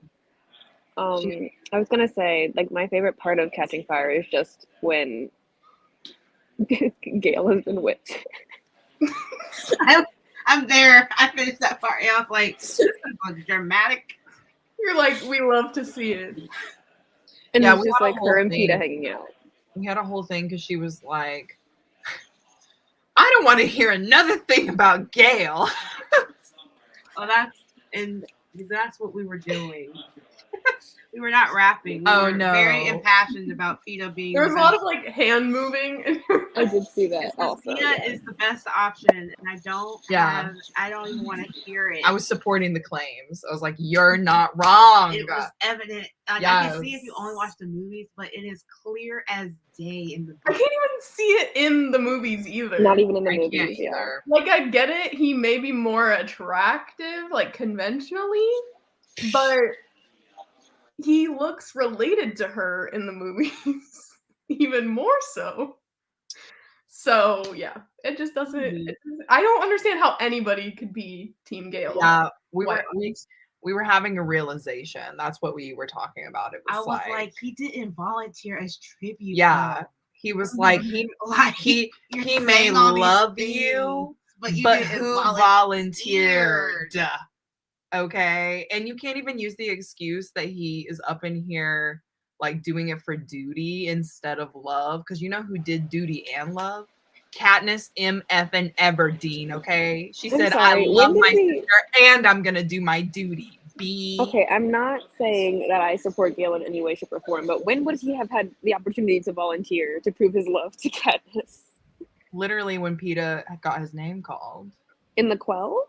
I was gonna say, like, my favorite part of Catching Fire is just when Gale has been whipped. I'm there. I finished that part. And I was like, this is dramatic. You're like, we love to see it. And Yeah, it's we just had a like whole her and thing. Peeta hanging out. We had a whole thing because she was like, I don't want to hear another thing about Gale. Oh, that's what we were doing. We were not rapping. We were very impassioned about Peeta being. There was a lot of like hand moving. I did see that. Also, Peeta is the best option, and I don't even want to hear it. I was supporting the claims. I was like, you're not wrong. It was evident. Like, I can see if you only watch the movies, but it is clear as day in the book. I can't even see it in the movies either. Not even in the I movies can't either. Like, I get it. He may be more attractive, like conventionally, but he looks related to her in the movies even more so. So yeah, it just doesn't. I don't understand how anybody could be Team Gale. Yeah, we were having a realization. That's what we were talking about. It was, I was like, he didn't volunteer as tribute. Yeah, he was like, he may love you, but who volunteered? Okay, and you can't even use the excuse that he is up in here like doing it for duty instead of love, because you know who did duty and love? Katniss M.F. and Everdeen. Okay, she said, "I love my sister, and I'm gonna do my duty." B. Okay, I'm not saying that I support Gale in any way, shape, or form, but when would he have had the opportunity to volunteer to prove his love to Katniss? Literally when Peeta got his name called. In the Quell?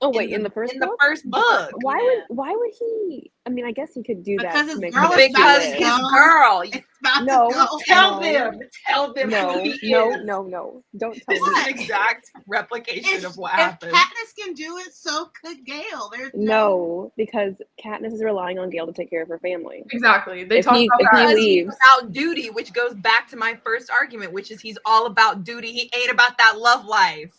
Oh wait, in the first in the book? first book. Why would he? I mean, I guess he could do that Because to his make girl her is feel about Because to it. his go. girl. It's about No, to go. Tell no. them No, who he no, is. no. Don't tell This me. is an exact replication of what happened. If Katniss can do it, so could Gale. There's No, because Katniss is relying on Gale to take care of her family. Exactly. They If talk he about that. Because he's leaves, about duty, which goes back to my first argument, which is he's all about duty. He ain't about that love life.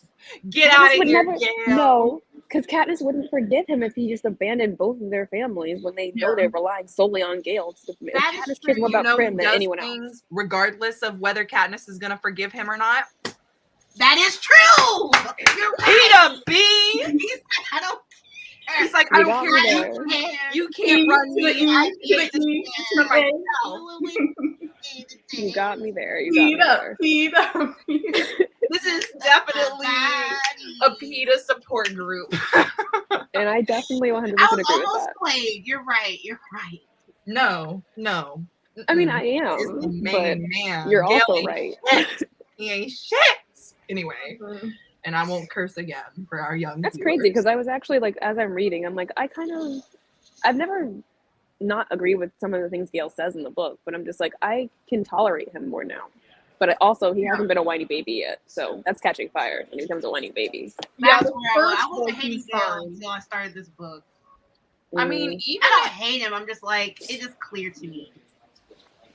Get out Katniss of would here, never. Gale. No, because Katniss wouldn't forgive him if he just abandoned both of their families when they know they're relying solely on Gale. That is Katniss cares more true. about Prim he than does anyone else. things regardless of whether Katniss is gonna forgive him or not. That is true. You're right. Peeta B. I don't He's like, You I don't got care. me care. there. You can't run me. I can't E, just for myself. You got me there. You got me there. Peeta. This is definitely a Peeta support group. And I definitely 100% I agree was with almost that. played. You're right. No. I mean, Mm-mm. I He's the am, but main man. you're Gale also ain't right. shit. He ain't shit. Anyway, and I won't curse again for our young That's viewers. crazy because I was actually like, as I'm reading, I'm like, I've never not agree with some of the things Gale says in the book, but I'm just like, I can tolerate him more now. But also, he hasn't been a whiny baby yet, so that's catching fire when he becomes a whiny baby. Yeah, That's the where I first wasn't book hating he's Gale fine. until I started this book. I mean, even I don't hate him. I'm just like, it is clear to me.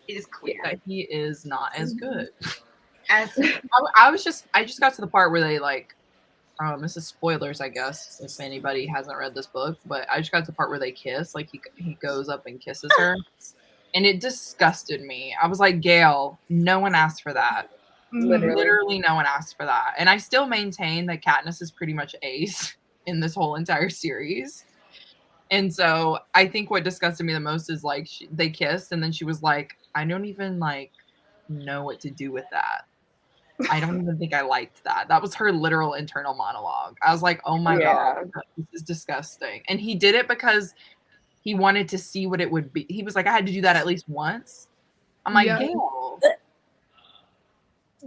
It is clear. that he is not as good. As I just got to the part where they like, this is spoilers, I guess, if anybody hasn't read this book, but I just got to the part where they kiss, like he goes up and kisses her, and it disgusted me. I was like, Gale, no one asked for that. Literally no one asked for that. And I still maintain that Katniss is pretty much ace in this whole entire series. And so I think what disgusted me the most is like they kissed and then she was like, I don't even like know what to do with that. I don't even think I liked that. That was her literal internal monologue. I was like, oh my God, this is disgusting. And he did it because he wanted to see what it would be. He was like, I had to do that at least once. I'm like, Gale.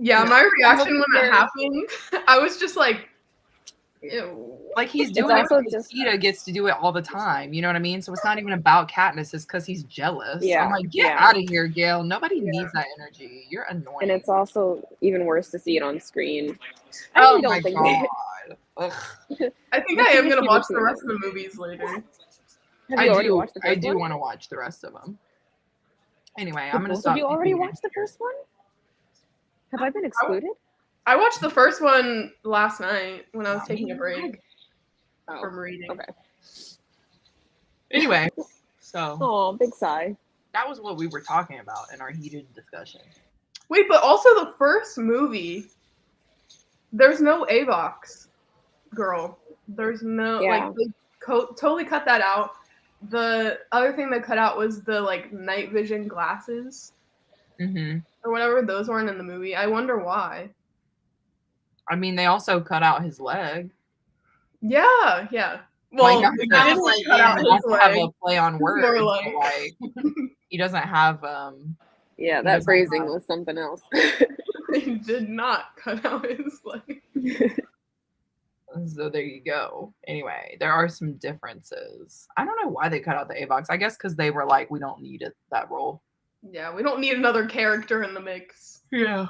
Yeah, my reaction when it happened, I was just like, ew. Like he's doing it because Peeta gets to do it all the time. You know what I mean? So it's not even about Katniss. It's because he's jealous. Yeah. I'm like, get out of here, Gale. Nobody needs that energy. You're annoying. And it's also even worse to see it on screen. I really don't think God. I think I am going to watch the rest of the movies later. I do want to watch the rest of them. Anyway, I'm going to stop. Have you already watched the first one? Have I been excluded? I watched the first one last night when I was taking a break from reading. Okay. Anyway, so. Oh, big sigh. That was what we were talking about in our heated discussion. Wait, but also the first movie, there's no Avox girl. There's no, like, they totally cut that out. The other thing they cut out was the, like, night vision glasses. Mm-hmm. Or whatever, those weren't in the movie. I wonder why. I mean, they also cut out his leg. Yeah. Well, he has to have a play on words. Like, he doesn't have. Yeah, that phrasing was something else. They did not cut out his leg. So there you go. Anyway, there are some differences. I don't know why they cut out the Avox. I guess because they were like, we don't need that role. Yeah, we don't need another character in the mix. Yeah.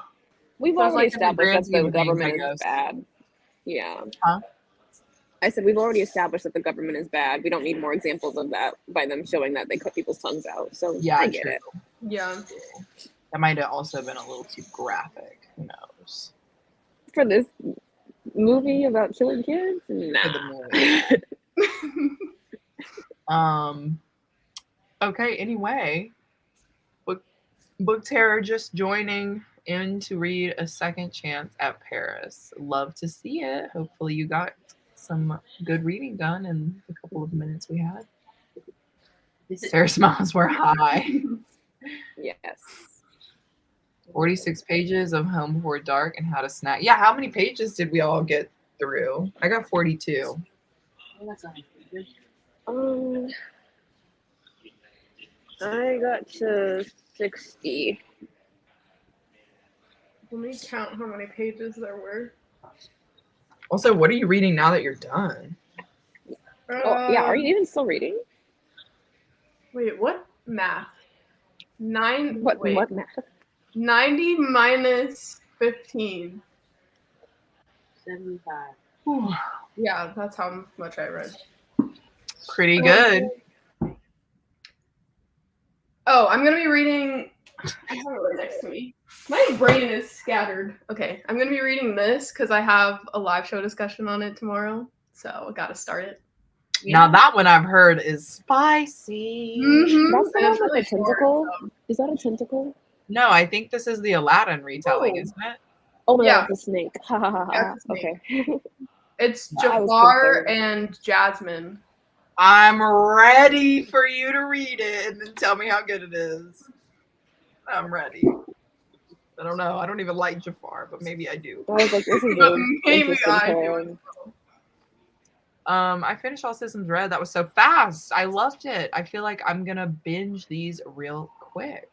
We've already established that the government is bad. Yeah. Huh? I said we've already established that the government is bad. We don't need more examples of that by them showing that they cut people's tongues out. So yeah, I get it. Yeah. That might have also been a little too graphic. Who knows? For this movie about killing kids? Nah. Okay, anyway. Book Terror just joining in to read A Second Chance at Paris. Love to see it. Hopefully you got some good reading done in the couple of minutes we had. Sarah's smiles were high. Yes. 46 pages of Home Before Dark and How to Snack. Yeah, how many pages did we all get through? I got 42. I got to 60. Let me count how many pages there were. Also, what are you reading now that you're done? Oh, yeah. Are you even still reading? Wait, what math? What math? 90 minus 15. 75. Yeah, that's how much I read. Pretty good. Oh, I'm going to be reading. I have it right next to me. My brain is scattered. Okay, I'm going to be reading this because I have a live show discussion on it tomorrow. So I got to start it. Now that one I've heard is spicy. Mm-hmm. That's the And one it's with really the tentacle? short, so. Is that a tentacle? No, I think this is the Aladdin retelling, Oh. isn't it? Oh my Yeah. god, it's a snake. Ha ha ha Yeah, ha. it's a snake. Okay. It's I was Jafar concerned. and Jasmine. I'm ready for you to read it and then tell me how good it is. I'm ready. I don't know. I don't even like Jafar, but maybe I do. I was like, this is But an maybe interesting I do. pairing. I finished All Systems Red. That was so fast. I loved it. I feel like I'm gonna binge these real quick.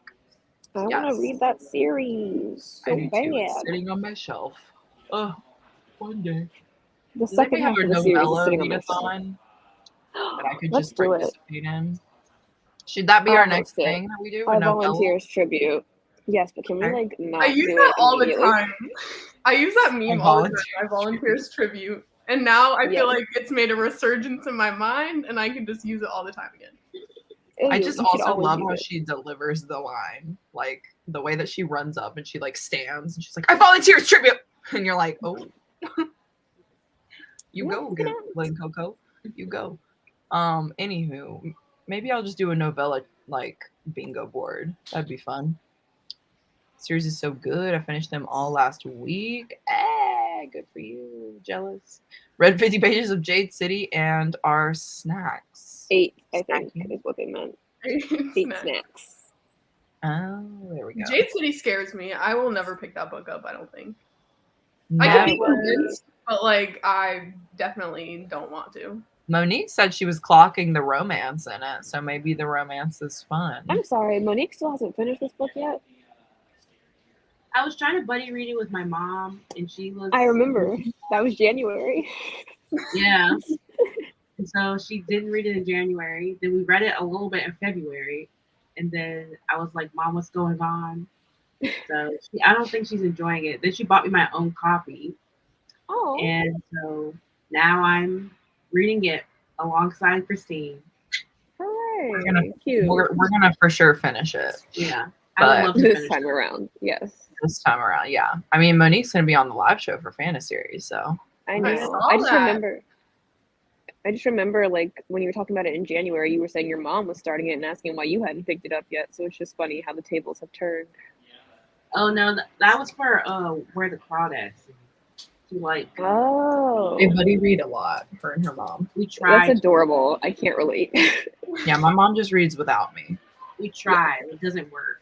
I want to read that series I so do too. It's bad. sitting on my shelf. Oh, one day. The Does second anybody have half a of the series is novella sitting on my shelf. readathon that I could Let's just do it. participate in? Should that be I'll our next host it. thing that we do? A Our novella? volunteers tribute. Yes, but can we Okay. like I not use do that it all the immediately? time. I use that meme all the time. My volunteers tribute. And now I feel like it's made a resurgence in my mind and I can just use it all the time again. Ew, I you just should also always love use how it. she delivers the line. Like the way that she runs up and she like stands and she's like, I volunteer as tribute. And you're like, oh. You Yeah, go, look at good that. Glen Coco. You go. Anywho, maybe I'll just do a novella like bingo board. That'd be fun. Series is so good. I finished them all last week. Good for you. Jealous. Read 50 pages of Jade City and our snacks. 8, I think, Snacking. is what they meant. 8 snacks. Oh, there we go. Jade City scares me. I will never pick that book up, I don't think. I Never. can be convinced, but like I definitely don't want to. Monique said she was clocking the romance in it, so maybe the romance is fun. I'm sorry, Monique still hasn't finished this book yet. I was trying to buddy read it with my mom, and she was. I remember. That was January. Yeah. And so she didn't read it in January. Then we read it a little bit in February. And then I was like, Mom, what's going on? So I don't think she's enjoying it. Then she bought me my own copy. Oh. And so now I'm reading it alongside Christine. Hooray. Cute. We're gonna for sure finish it. Yeah. But I would love to This finish time it. around, yes. This time around, yeah. I mean, Monique's gonna be on the live show for Fantasy Series, so I I know. saw I just that. remember like when you were talking about it in January, you were saying your mom was starting it and asking why you hadn't picked it up yet. So it's just funny how the tables have turned. Oh, no. That was for Where the Crawdads. Like, Oh. they buddy read a lot, her and her mom. we tried. That's adorable. I can't relate. Yeah, my mom just reads without me. We tried. It doesn't work,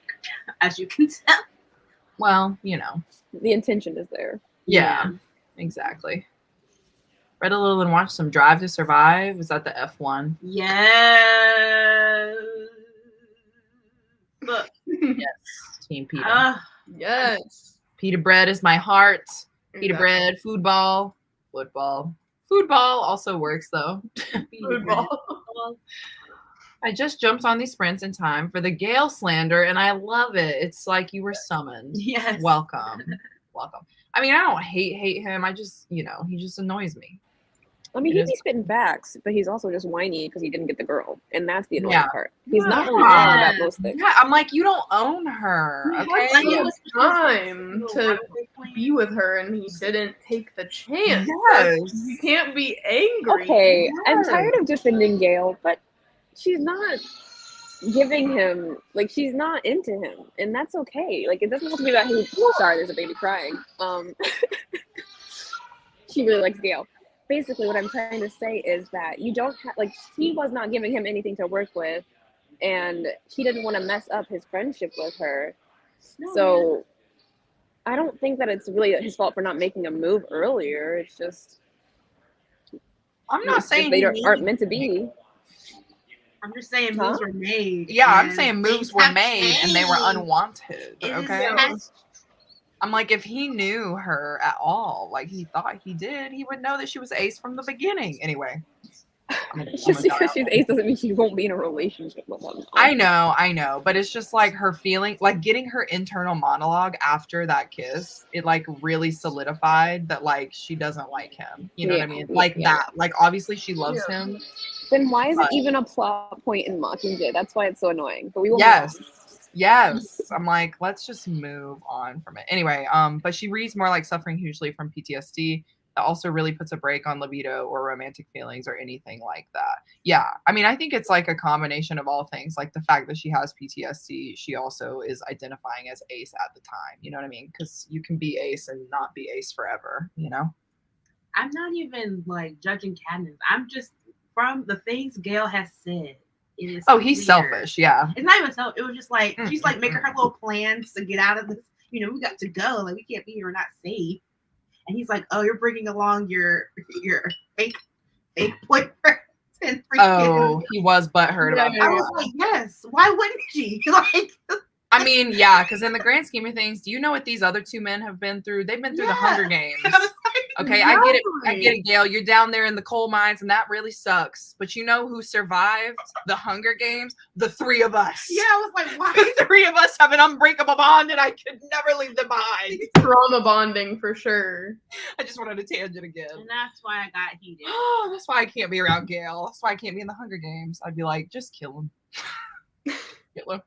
as you can tell. Well, you know. The intention is there. Yeah. Exactly. Read a little and watched some Drive to Survive. Is that the F1? Yes. Look. Yes. Team Pita. Yes. Pita bread is my heart. Pita Exactly. bread, football. Football also works though. Football. I just jumped on these sprints in time for the Gale slander, and I love it. It's like you were summoned. Yes. Welcome. I mean, I don't hate him. I just, he just annoys me. I mean, It he'd is- be spitting facts, but he's also just whiny because he didn't get the girl, and that's the annoying Yeah. part. He's not really Yeah. mad about most things. Yeah, I'm like, you don't own her. He Okay. had It was time to be with her and he didn't take the chance. Yes. You can't be angry. Okay, I'm Yes. tired of defending Gail, but she's not giving him, like, she's not into him, and that's okay. Like, it doesn't have to be about who. Oh, sorry, there's a baby crying. She really likes Gail. Basically, what I'm trying to say is that you don't have, like, he was not giving him anything to work with, and he didn't want to mess up his friendship with her. So I don't think that it's really his fault for not making a move earlier. It's just I'm not saying they he aren't meant to be. I'm just saying Huh? moves were made. Yeah, I'm and saying moves things were have made and they were changed. unwanted. It is Okay. past- I'm like, if he knew her at all, like he thought he did, he would know that she was ace from the beginning. Anyway. Just because she's ace doesn't mean she won't be in a relationship with him. I know, but it's just like her feeling, like getting her internal monologue after that kiss, it like really solidified that like she doesn't like him. You know what I mean? Like that. Like obviously she loves him. Then why is it but- even a plot point in Mockingjay? That's why it's so annoying. But we will Yes. I'm like, let's just move on from it. Anyway, but she reads more like suffering hugely from PTSD. That also really puts a brake on libido or romantic feelings or anything like that. Yeah. I mean, I think it's like a combination of all things. Like the fact that she has PTSD, she also is identifying as ace at the time. You know what I mean? Because you can be ace and not be ace forever, you know? I'm not even like judging Katniss. I'm just from the things Gail has said. It is He's clear. selfish. Yeah. It's not even self. It was just like she's like making her little plans to get out of this. You know, we got to go. Like we can't be here. We're not safe. And he's like, "Oh, you're bringing along your fake boyfriend." And He was butthurt about that. I was like, "Yes. Why wouldn't she?" Like, I mean, yeah, because in the grand scheme of things, do you know what these other two men have been through? They've been through the Hunger Games. Okay, I get it, Gail. You're down there in the coal mines, and that really sucks. But you know who survived the Hunger Games? The three of us. Yeah, I was like, why? The three of us have an unbreakable bond, and I could never leave them behind. Trauma bonding for sure. I just wanted a tangent again. And that's why I got heated. Oh, that's why I can't be around Gail. That's why I can't be in the Hunger Games. I'd be like, just kill him. Kill him.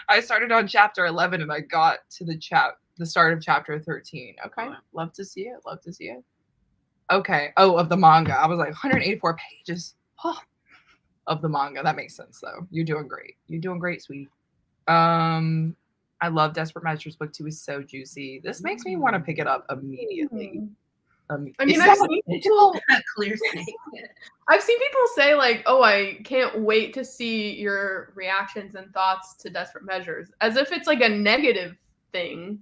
I started on chapter 11, and I got to the start of chapter 13. Okay. Love to see it. Love to see it. Okay. Oh, of the manga. I was like 184 pages of the manga. That makes sense though. You're doing great. You're doing great, sweetie. I love Desperate Measures book 2 is so juicy. This makes me want to pick it up immediately. I mean, I've seen people clear statement. I've seen people say like, "Oh, I can't wait to see your reactions and thoughts to Desperate Measures," as if it's like a negative thing,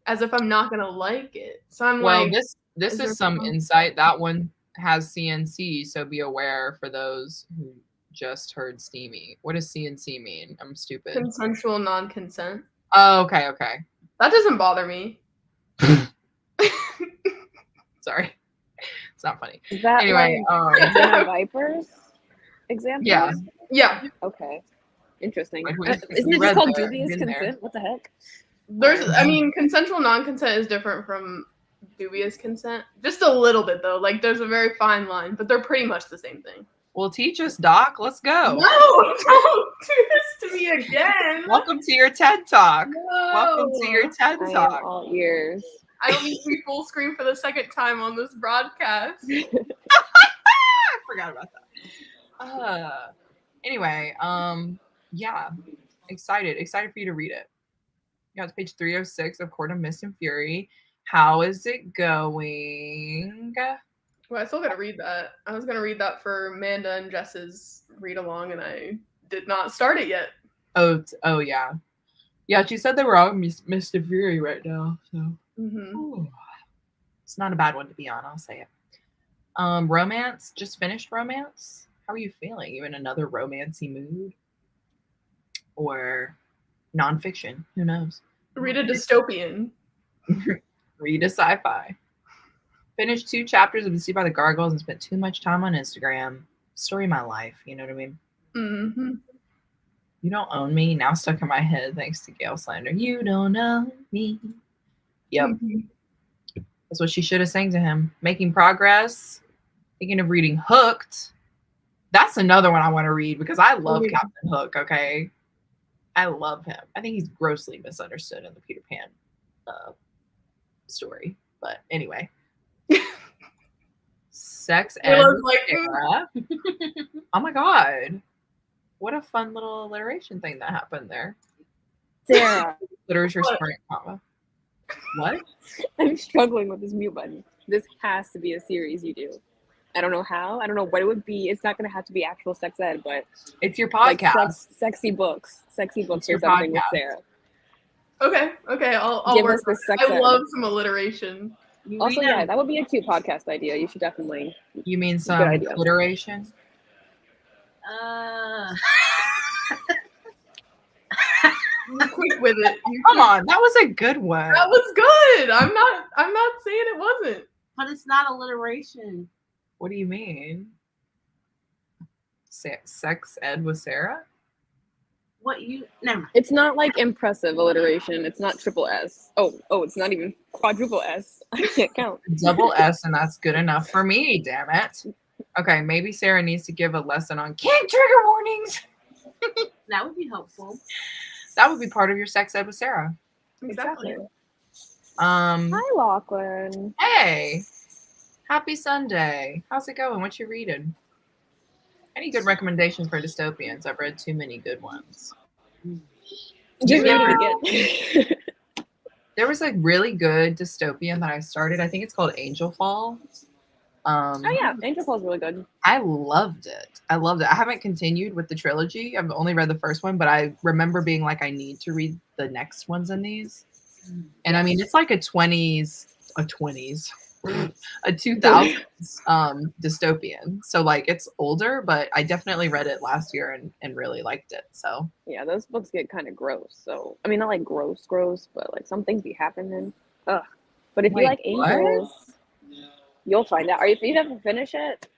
as if I'm not gonna like it. So I'm like, this is some insight. That one has CNC, so be aware for those who just heard steamy. What does CNC mean? I'm stupid. Consensual non-consent. Oh, okay. That doesn't bother me. Sorry. It's not funny. Is that anyway, like Xena Viper's example? Yeah. Okay. Interesting. Like Isn't it just called dubious consent? What the heck? Consensual non-consent is different from dubious consent. Just a little bit though. Like there's a very fine line, but they're pretty much the same thing. Well, teach us, Doc. Let's go. No, don't do this to me again. Welcome to your TED Talk. No. Welcome to your TED I Talk. am all ears. I don't need to be full screen for the second time on this broadcast. I forgot about that. Anyway, yeah, excited for you to read it. You got to page 306 of Court of Mist and Fury. How is it going? Well, I still got to read that. I was going to read that for Amanda and Jess's read along, and I did not start it yet. Oh yeah. Yeah, she said they were all Mist and Fury right now, so. Mm-hmm. It's not a bad one to be on, I'll say it. Romance, just finished romance. How are you feeling? You in another romancy mood? Or nonfiction? Who knows? Read a dystopian. Read a sci-fi. Finished 2 chapters of The Sea by the Gargoyles and spent too much time on Instagram. Story of my life, you know what I mean? Mm-hmm. You don't own me. Now stuck in my head thanks to Gail Slander. You don't own me. Yep. Mm-hmm. That's what she should have sang to him. Making progress. Thinking of reading Hooked. That's another one I want to read because I love Captain Hook, okay? I love him. I think he's grossly misunderstood in the Peter Pan story. But anyway. Sex and Sarah. Oh my god. What a fun little alliteration thing that happened there. Sarah. Literature sprint comma. What? I'm struggling with this mute button. This has to be a series you do. I don't know how. I don't know what it would be. It's not going to have to be actual sex ed, but it's your podcast. Like sexy books or something with Sarah. Okay. I'll give work. us the sex I ed. love some alliteration. Also, yeah, that would be a cute podcast idea. You should definitely. You mean some alliteration? Be quick with it. Come on, that was a good one. That was good. I'm not saying it wasn't. But it's not alliteration. What do you mean? Sex ed with Sarah? What you never mind. It's not like impressive alliteration. It's not triple S. Oh, it's not even quadruple S. I can't count. Double S, and that's good enough for me, damn it. Okay, maybe Sarah needs to give a lesson on kink trigger warnings. That would be helpful. That would be part of your sex ed with Sarah. Exactly. Hi, Lachlan. Hey, happy Sunday. How's it going? What you reading? Any good recommendations for dystopians? I've read too many good ones. Just Yeah. reading again. There was a really good dystopian that I started. I think it's called Angel Fall. Oh yeah, Angel Fall's really good. I loved it. I haven't continued with the trilogy. I've only read the first one, but I remember being like, I need to read the next ones in these. And I mean, it's like a 20s, a 2000s dystopian. So like it's older, but I definitely read it last year and really liked it. So Yeah, those books get kind of gross. So I mean, not like gross, but like some things be happening. Ugh. But if you Wait, like angels, you'll find out. Are you? If you haven't finished it,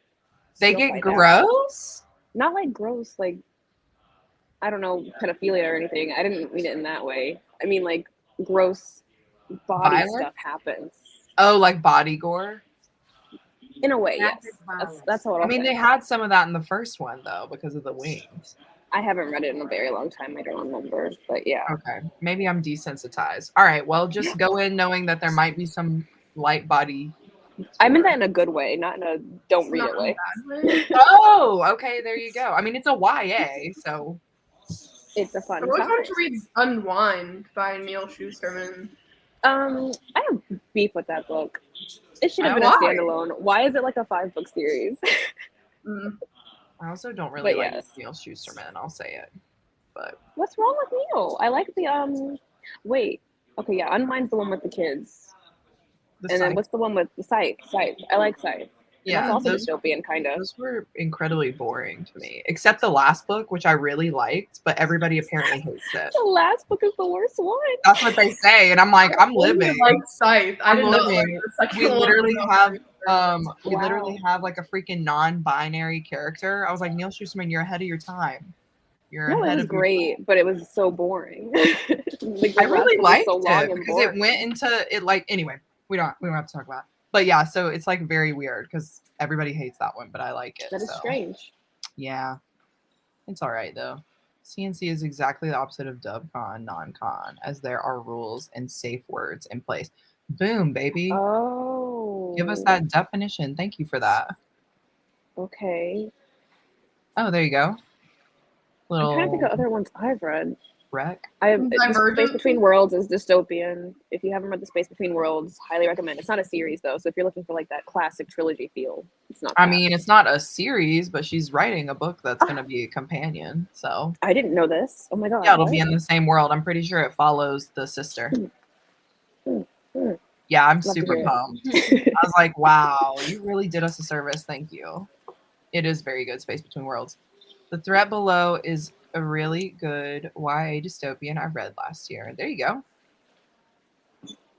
they you'll get find out. gross? Not like gross, like I don't know, pedophilia or anything. I didn't mean it in that way. I mean like gross body Violence? stuff happens. Oh, like body gore? In a way, That yes. is violence. That's what I mean, they had some of that in the first one though, because of the wings. I haven't read it in a very long time. I don't remember, but yeah. Okay, maybe I'm desensitized. All right, well, just go in knowing that there might be some light body. I meant that in a good way, not in a don't read it way. Oh, okay, there you go. I mean, it's a YA, so It's a fun I always wanted topic. to read Unwind by Neil Shusterman. I have beef with that book. It should have been Why? a standalone. Why is it like a 5-book series? Mm. I also don't really But like yes. Neil Shusterman. I'll say it, but What's wrong with Neil? I like the Wait. Okay, yeah. Unwind's the one with the kids, the and then Scythe- what's the one with the Scythe? Scythe. I like Scythe. yeah, That's also those, dystopian, kind of. those were incredibly boring to me, except the last book, which I really liked, but everybody apparently hates it. The last book is the worst one. That's what they say, and I'm like, I'm living. Like Scythe. I I'm didn't know like, living. the second We one literally was have over. we Wow. literally have like a freaking non-binary character. I was like, Neil Schusterman, you're ahead of your time. You're No, ahead it was of great, but it was so boring. Like, I really liked so long it and because it boring. went into it like anyway. We don't have to talk about it. But yeah, so it's like very weird because everybody hates that one, but I like it. That is so. strange. Yeah, it's all right though. CNC is exactly the opposite of DubCon, non-con, as there are rules and safe words in place. Boom, baby. Oh. Give us that definition. Thank you for that. Okay. Oh, there you go. I'm trying to think Little of other ones I've read. wreck. Divergent? Space Between Worlds is dystopian. If you haven't read the Space Between Worlds, highly recommend. It's not a series though, so if you're looking for like that classic trilogy feel, it's not. I that. mean, it's not a series, but she's writing a book that's going to be a companion. So I didn't know this. Oh my god. yeah, it'll what? be in the same world. I'm pretty sure it follows the sister. Hmm. Yeah, I'm Love to super hear it. pumped. I was like, wow, you really did us a service. Thank you. It is very good, Space Between Worlds. The Threat Below is a really good YA dystopian I read last year. There you go.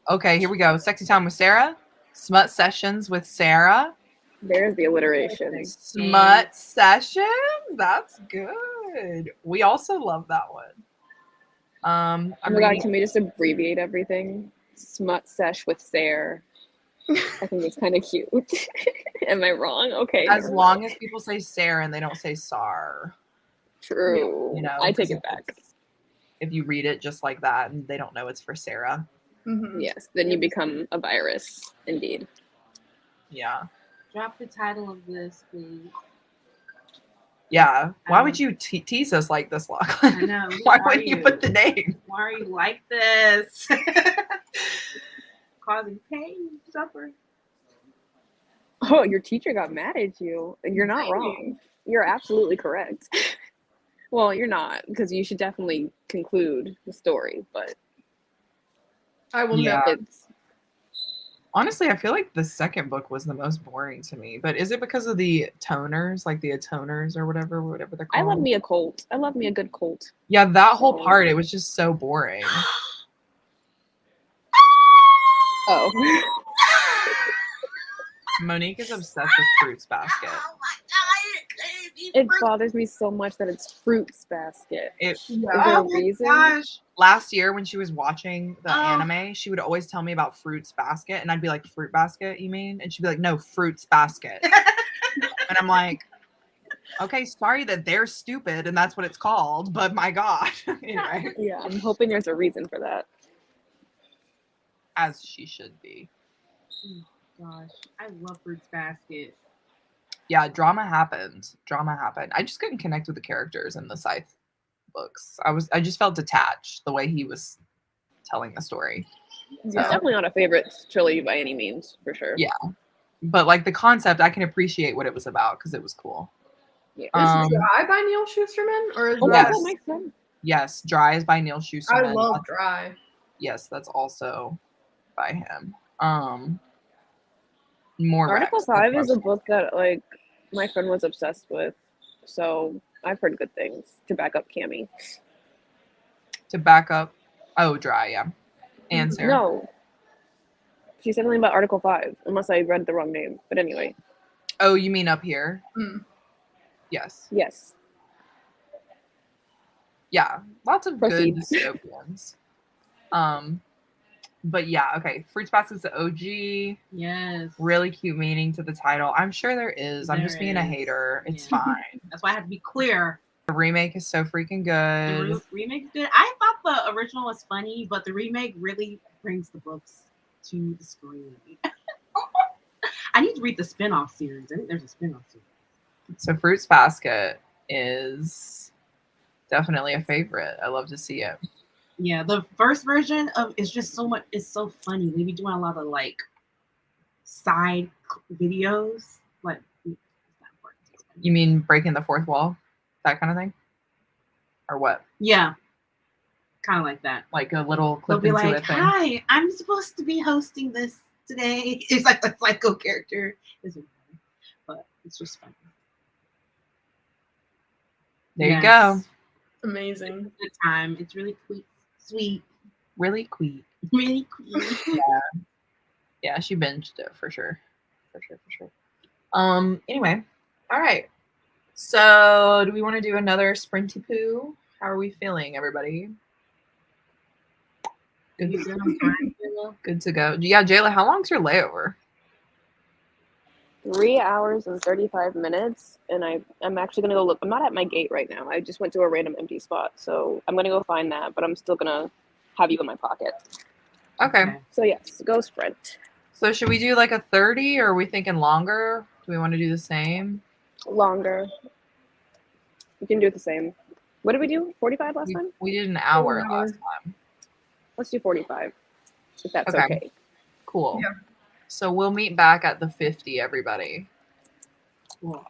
Okay, here we go. Sexy Time with Sarah. Smut Sessions with Sarah. There's the alliteration. Smut Sessions? That's good. We also love that one. I'm Oh my god, reading. can we just abbreviate everything? Smut sesh with Sarah. I think it's kind of cute. Am I wrong? Okay. As long as people say Sarah and they don't say Sar. True. You know, I take it back. If you read it just like that and they don't know it's for Sarah. Mhm. Yes, then you become a virus, indeed. Yeah. Drop the title of this, please. Yeah. Why would you tease us like this, I Lachlan? know. Why wouldn't you put the name? Why are you like this? Causing pain, suffering. Oh, your teacher got mad at you, and you're not wrong. You're absolutely correct. Well, you're not, because you should definitely conclude the story, but I will Yeah. never. it's Honestly, I feel like the second book was the most boring to me. But is it because of the toners, like the atoners or whatever they're I love called? me a Colt. I love me a good Colt. Yeah, that whole So- part, it was just so boring. Oh. Monique is obsessed with Fruits Basket. Oh my god! It bothers me so much that it's Fruits Basket. It Is there a Oh my reason? gosh! last year when she was watching the Oh. anime, she would always tell me about Fruits Basket, and I'd be like, "Fruit Basket, you mean?" And she'd be like, "No, Fruits Basket." And I'm like, "Okay, sorry that they're stupid and that's what it's called, but my god." Anyway, Yeah, I'm hoping there's a reason for that. as she should be. Gosh, I love Fruits Basket. Yeah, drama happened. Drama happened. I just couldn't connect with the characters in the Scythe books. I just felt detached the way he was telling the story. It's Yeah. definitely not a favorite trilogy by any means, for sure. Yeah. But like the concept, I can appreciate what it was about because it was cool. Yeah. Is Dry by Neil Shusterman, or is Oh my Yes. god, my friend. Yes, Dry is by Neil I Shusterman. love Dry. Yes, that's also by him. More Article Rex. That's 5 what is I a was- book that like my friend was obsessed with. So I've heard good things to back up Cammy. to back up. Oh, Dry, yeah. And Sarah. No. She said something about Article 5, unless I read the wrong name. But anyway. Oh, you mean up here? Mm. Yes. Yes. Yeah. Lots of Proceed. good dystopians. But yeah, okay. Fruits Basket's the OG. Yes. Really cute meaning to the title. I'm sure there is. I'm There just being a is. hater. It's Yeah. fine. That's why I had to be clear. The remake is so freaking The good. remake's good. I thought the original was funny, but the remake really brings the books to the screen. I need to read the spin-off series. I think there's a spin-off series. So Fruits Basket is definitely a favorite. I love to see it. Yeah, the first version of it's just so much. It's so funny. We be doing a lot of like side videos, like. You mean breaking the fourth wall? That kind of thing? Or what? Yeah, kind of like that. Like a little They'll clip be into like, it thing? "Hi, I'm supposed to be hosting this today." It's like a psycho character, isn't it? But it's just fun. There you go. Amazing. Good time. It's really sweet, Really quick. really sweet. Yeah, she binged it for sure. For sure. Anyway. All right. So do we want to do another sprinty poo? How are we feeling, everybody? Good. You good on time, Jéla? Good to go. Yeah, Jéla, how long's your layover? 3 hours and 35 minutes. And I'm actually going to go look. I'm not at my gate right now. I just went to a random empty spot. So I'm going to go find that. But I'm still going to have you in my pocket. Okay. So yes, go sprint. So should we do like a 30 or are we thinking longer? Do we want to do the same? Longer. You can do it the same. What did we do? 45 last time? We did an hour An hour. last time. Let's do 45. If that's Okay. okay. Cool. Yeah. So we'll meet back at the 50, everybody. Cool.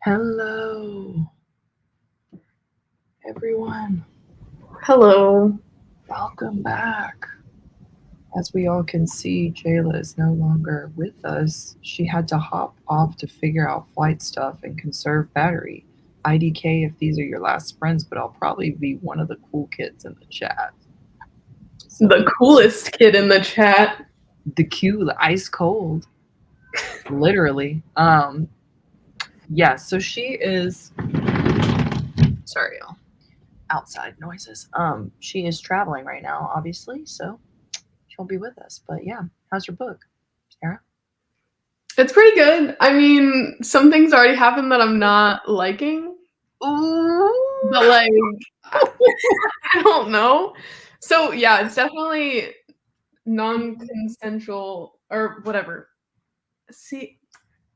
Hello, everyone. Hello. Welcome back. As we all can see, Jéla is no longer with us. She had to hop off to figure out flight stuff and conserve battery. IDK if these are your last friends, but I'll probably be one of the cool kids in the chat. So The coolest kid in the chat. the ice cold. Literally. Yeah, so she is sorry y'all. Outside noises. She is traveling right now, obviously, so she won't be with us. But yeah, how's your book, Sarah? It's pretty good. I mean, some things already happened that I'm not liking. Ooh. But like I don't know. So yeah, it's definitely non-consensual or whatever. See,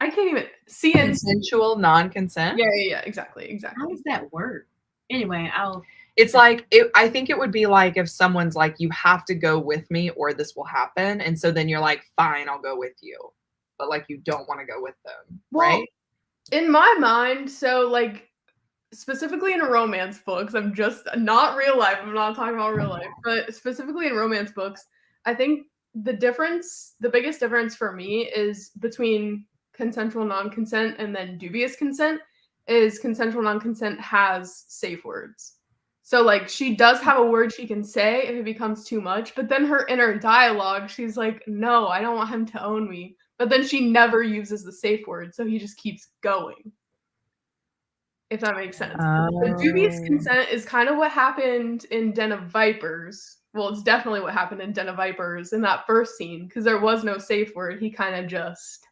I can't even see it. Consensual non-consent. Yeah, exactly. How does that work? Anyway, It's like I think it would be like if someone's like, you have to go with me or this will happen, and so then you're like, fine, I'll go with you, but like you don't want to go with them, Well, right? in my mind, so like specifically in romance books, I'm just not real life. I'm not talking about real life, but specifically in romance books, I think the biggest difference for me is between consensual non-consent and then dubious consent is consensual non-consent has safe words. So like she does have a word she can say if it becomes too much, but then her inner dialogue, she's like, no, I don't want him to own me. But then she never uses the safe word, so he just keeps going. If that makes sense. The dubious consent is kind of what happened in Den of Vipers. Well, it's definitely what happened in Den of Vipers in that first scene, because there was no safe word. He kind of just...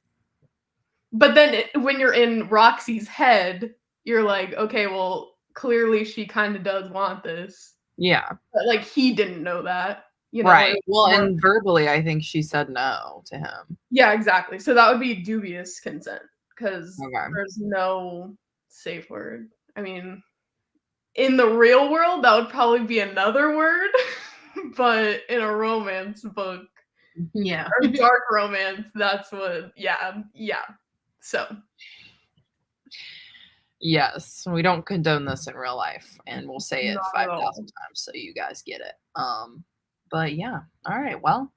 But then when you're in Roxy's head, you're like, okay, well, clearly she kind of does want this. Yeah. But like he didn't know that. You know, right. Well, and verbally, I think she said no to him. Yeah, exactly. So that would be dubious consent because Okay. there's no safe word. I mean, in the real world, that would probably be another word, but in a romance book, yeah, or dark romance, that's what. Yeah. So. Yes, we don't condone this in real life, and we'll say it Not at 5,000 all. times so you guys get it. But yeah, all right. Well,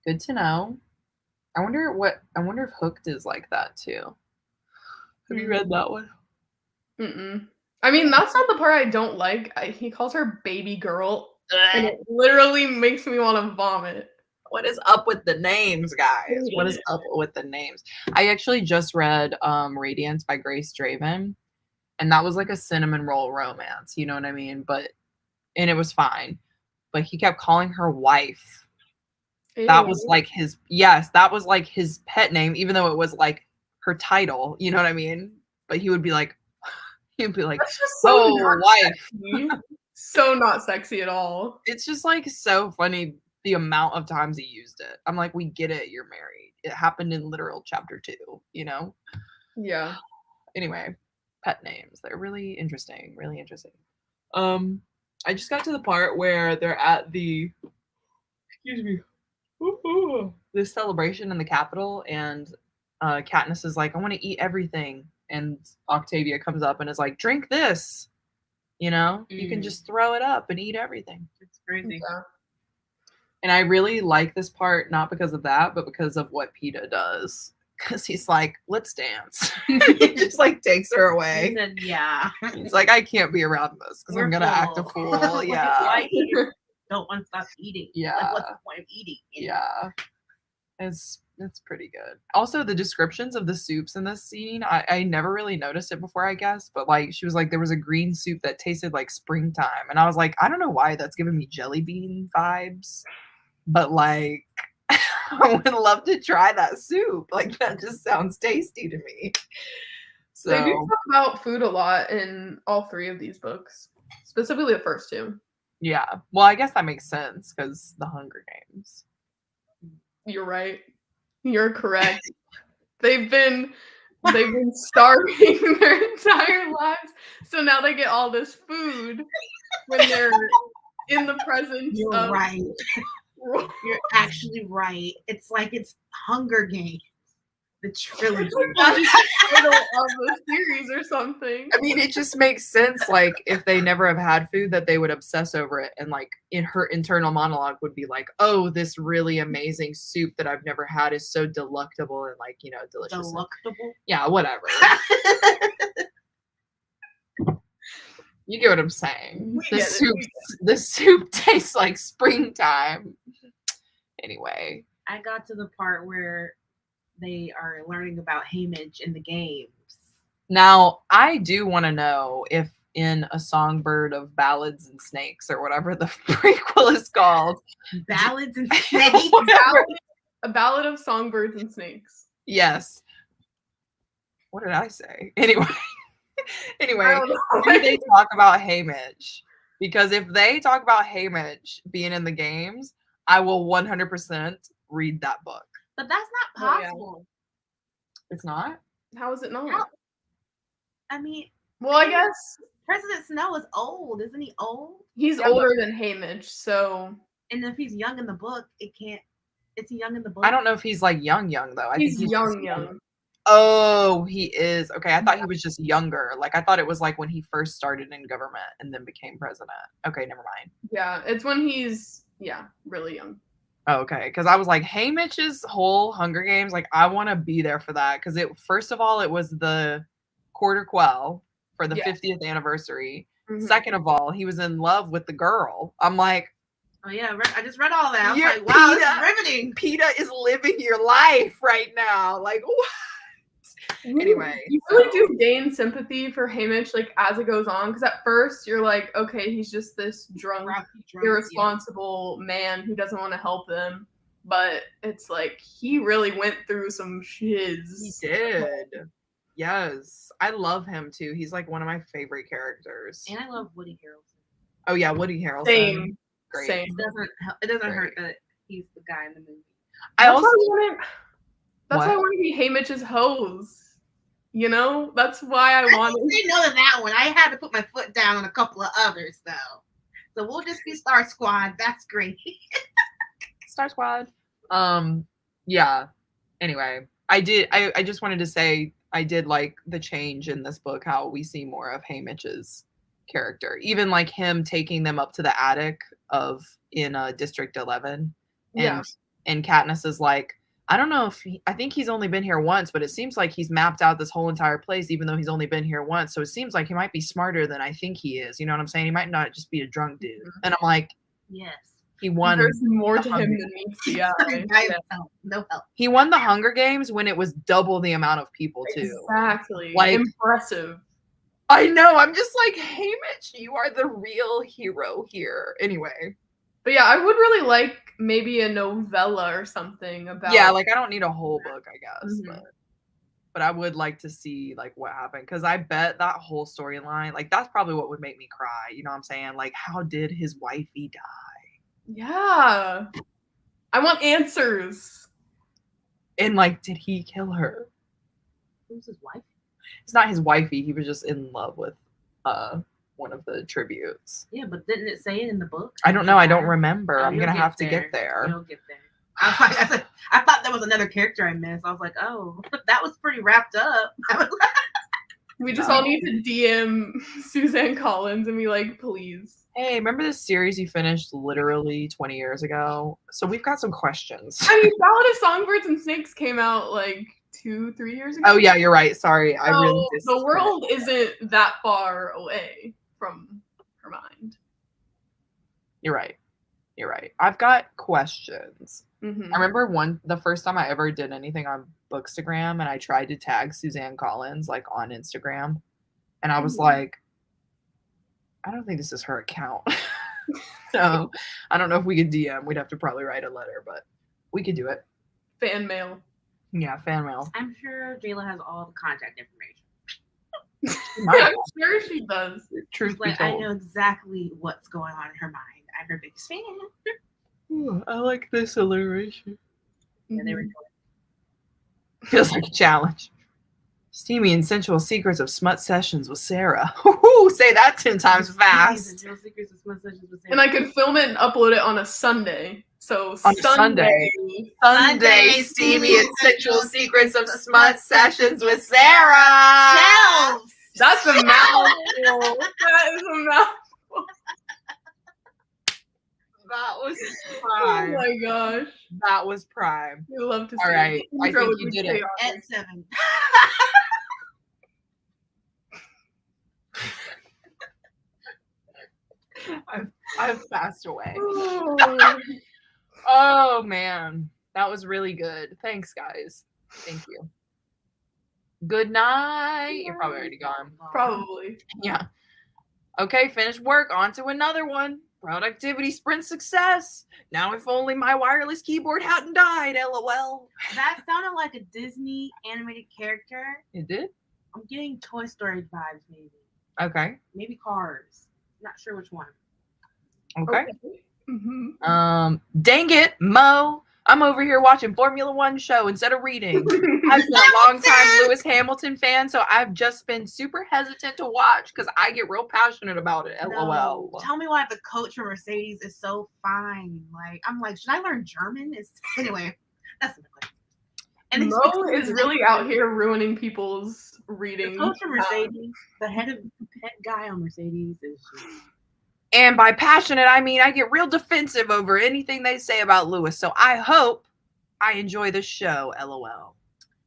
good to know. I wonder if Hooked is like that too. Have you read that one? I mean, that's not the part I don't like. He calls her baby girl, and it literally makes me want to vomit. What is up with the names, guys? What is up with the names? I actually just read Radiance by Grace Draven, and that was like a cinnamon roll romance, you know what I mean? And it was fine. But he kept calling her wife. That was like that was like his pet name, even though it was like her title, you know what I mean? But he'd be like, that's just so wife. So not sexy at all. It's just like so funny the amount of times he used it. I'm like, we get it, you're married. It happened in literal chapter 2, you know? Yeah. Anyway, pet names. They're really interesting. Really interesting. I just got to the part where they're at the this celebration in the Capitol, and Katniss is like, I want to eat everything. And Octavia comes up and is like, drink this. You know, you can just throw it up and eat everything. it's crazy. Yeah. And I really like this part, not because of that, but because of what Peeta does. Because he's like, let's dance. He just like takes her away. Then, yeah. He's like, I can't be around this because I'm going to act a fool. Yeah. Why don't want to stop eating? Yeah. Like, what's the point of eating? Yeah. It's pretty good. Also, the descriptions of the soups in this scene, I never really noticed it before, I guess. But like, she was like, there was a green soup that tasted like springtime. And I was like, I don't know why that's giving me jelly bean vibes. But like, I would love to try that soup. Like, that just sounds tasty to me. So They do talk about food a lot in all 3 of these books, specifically the first 2. Yeah. Well, I guess that makes sense because the Hunger Games. You're right. You're correct. They've been starving their entire lives, so now they get all this food when they're in the presence You're of. right. You're actually right. It's like it's Hunger Games. The trilogy. That's just the title of the series or something. I mean, it just makes sense. Like, if they never have had food, that they would obsess over it, and like in her internal monologue would be like, "Oh, this really amazing soup that I've never had is so delectable and like delicious." Delectable. Yeah, whatever. You get what I'm saying. The soup tastes like springtime. Anyway, I got to the part where they are learning about Haymitch in the games. now I do want to know if in A Songbird of Ballads and Snakes or whatever the prequel is called. Ballads and Snakes. A Ballad of Songbirds and Snakes. Yes. What did I say? Anyway, do they talk about Haymitch? Because if they talk about Haymitch being in the games, I will 100% read that book. But that's not possible. It's not? How is it not? How? I mean, Well, I guess President Snow is old. Isn't he old? he's older than Haymitch, so. And if he's young in the book, it can't. Is he young in the book? I don't know if he's like young though. I He's think young. Oh, he is. Okay, I thought he was just younger. Like, I thought it was like when he first started in government and then became president. Okay, never mind. Yeah, it's when he's, really young. Oh, okay, because I was like, Haymitch's whole Hunger Games, like, I want to be there for that. Because first of all, it was the Quarter Quell for the 50th anniversary. Mm-hmm. Second of all, he was in love with the girl. I'm like, oh yeah, I just read all that. I was Yeah, like, wow, PETA. this is riveting. PETA is living your life right now. Like, what? Anyway, you really do gain sympathy for Haymitch like as it goes on, because at first you're like, okay, he's just this drunk irresponsible man who doesn't want to help them, but it's like he really went through some shiz. He did. Yes, I love him too. He's like one of my favorite characters. And I love Woody Harrelson. Oh yeah, Woody Harrelson. Same. Great. Same. It doesn't hurt that he's the guy in the movie. That's why I want to be Haymitch's hose. You know, that's why I want to. They know that one. I had to put my foot down on a couple of others though. So we'll just be Star Squad. That's great. Star Squad. Yeah. Anyway, I just wanted to say I did like the change in this book, how we see more of Haymitch's character. Even like him taking them up to the attic in District 11. And Katniss is like, I don't know if I think he's only been here once, but it seems like he's mapped out this whole entire place, even though he's only been here once. So it seems like he might be smarter than I think he is. You know what I'm saying? He might not just be a drunk dude. And I'm like, yes, he won. There's more to him than meets the eye. No help. He won the Hunger Games when it was double the amount of people too. Exactly. Like, impressive. I know. I'm just like, Haymitch, you are the real hero here. Anyway. But yeah, I would really like maybe a novella or something about. Yeah, like I don't need a whole book, I guess, but I would like to see like what happened, because I bet that whole storyline, like that's probably what would make me cry. You know what I'm saying? Like, how did his wifey die? Yeah, I want answers. And like, did he kill her? Who's his wife? It's not his wifey. He was just in love with one of the tributes. Yeah, but didn't it say it in the book? I don't know. I don't remember. I'm gonna have to there. get there. You'll get there. I thought there was another character I missed. I was like, oh, that was pretty wrapped up. We just all need to DM Suzanne Collins and be like, please. Hey, remember this series you finished literally 20 years ago? So we've got some questions. I mean, Ballad of Songbirds and Snakes came out like 2-3 years ago. Oh yeah, you're right. Sorry, so I really. The world isn't that far away from her mind. You're right. You're right. I've got questions. Mm-hmm. I remember the first time I ever did anything on Bookstagram, and I tried to tag Suzanne Collins like on Instagram, and I was like, I don't think this is her account. So I don't know if we could DM. We'd have to probably write a letter, but we could do it. Fan mail. Yeah, fan mail. I'm sure Jéla has all the contact information. I'm sure she does. Truth be Like, told. I know exactly what's going on in her mind. I'm her biggest fan. Ooh, I like this alliteration. Yeah, they were Feels like a challenge. Steamy and sensual secrets of smut sessions with Sarah. Ooh, say that 10 times fast. And I could film it and upload it on a Sunday. So On a Sunday. Sunday, steamy and sensual secrets of smut sessions with Sarah. Shelves. That's a mouthful. That is a mouthful. That was Oh prime. my gosh. That was prime. We love to see All right, it. I Intro think would you be did it. chaotic. At 7. I've passed away. Oh. Oh man, that was really good. Thanks, guys. Thank you. Good night. You're probably already gone. Probably. Yeah. Okay, finished work. On to another one. Productivity sprint success. Now, if only my wireless keyboard hadn't died. LOL. That sounded like a Disney animated character. It did? I'm getting Toy Story vibes, maybe. Okay. Maybe Cars. Not sure which one. Okay. Mm-hmm. Dang it, Mo. I'm over here watching Formula One show instead of reading. I've been a long time Lewis Hamilton fan, so I've just been super hesitant to watch because I get real passionate about it. LOL. No. Tell me why the coach for Mercedes is so fine. Like, I'm like, should I learn German? Anyway, that's the question. And Mo is really out here ruining people's reading. The coach for Mercedes, the head guy on Mercedes is just... And by passionate, I mean I get real defensive over anything they say about Lewis. So I hope I enjoy the show. LOL.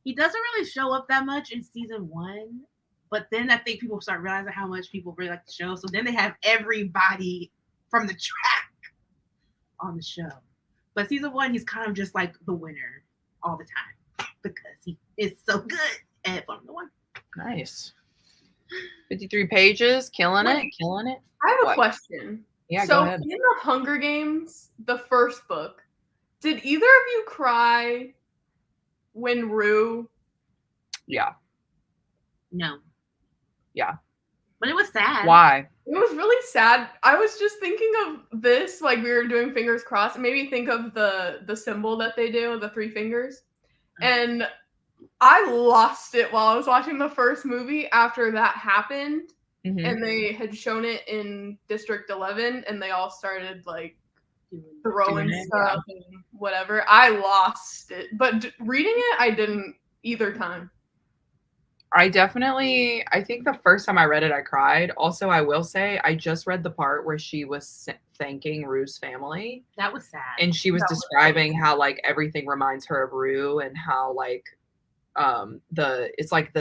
He doesn't really show up that much in season 1, but then I think people start realizing how much people really like the show. So then they have everybody from the track on the show. But season 1, he's kind of just like the winner all the time because he is so good at Formula 1. Nice. 53 pages, killing it. I have a What? question. Yeah, so go ahead. in the Hunger Games, the first book, did either of you cry when Rue? Yeah. No. Yeah. But it was sad. Why? It was really sad. I was just thinking of this, like we were doing fingers crossed. It made me think of the symbol that they do, the 3 fingers. And I lost it while I was watching the first movie after that happened. Mm-hmm. And they had shown it in District 11 and they all started like throwing stuff and whatever. I lost it. But reading it, I didn't either time. I think the first time I read it, I cried. Also, I will say, I just read the part where she was thanking Rue's family. That was sad. And she was describing how, like, everything reminds her of Rue and how, like, it's like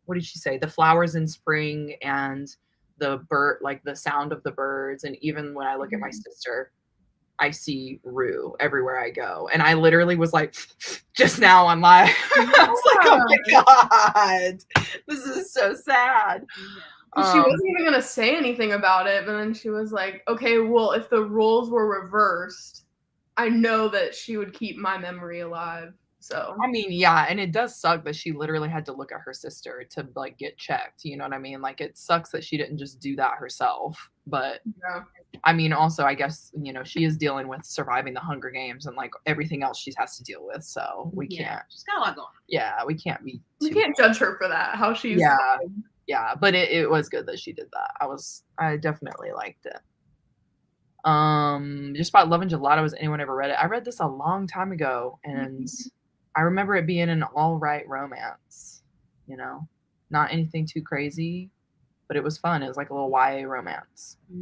what did she say? The flowers in spring and the bird, like the sound of the birds. And even when I look at my sister, I see Rue everywhere I go. And I literally was like, just now on live, I was like, oh my God, this is so sad. She wasn't even going to say anything about it. But then she was like, okay, well, if the roles were reversed, I know that she would keep my memory alive. So I mean, yeah, and it does suck that she literally had to look at her sister to like get checked. You know what I mean? Like it sucks that she didn't just do that herself. But yeah. I mean, also, I guess, she is dealing with surviving the Hunger Games and like everything else she has to deal with. So we can't. She's got a lot going on. Yeah, we can't be. We can't judge her for that. How she's. Yeah, but it was good that she did that. I definitely liked it. Just about Love and Gelato. Has anyone ever read it? I read this a long time ago, and I remember it being an all right romance. Not anything too crazy, but it was fun. It was like a little YA romance. I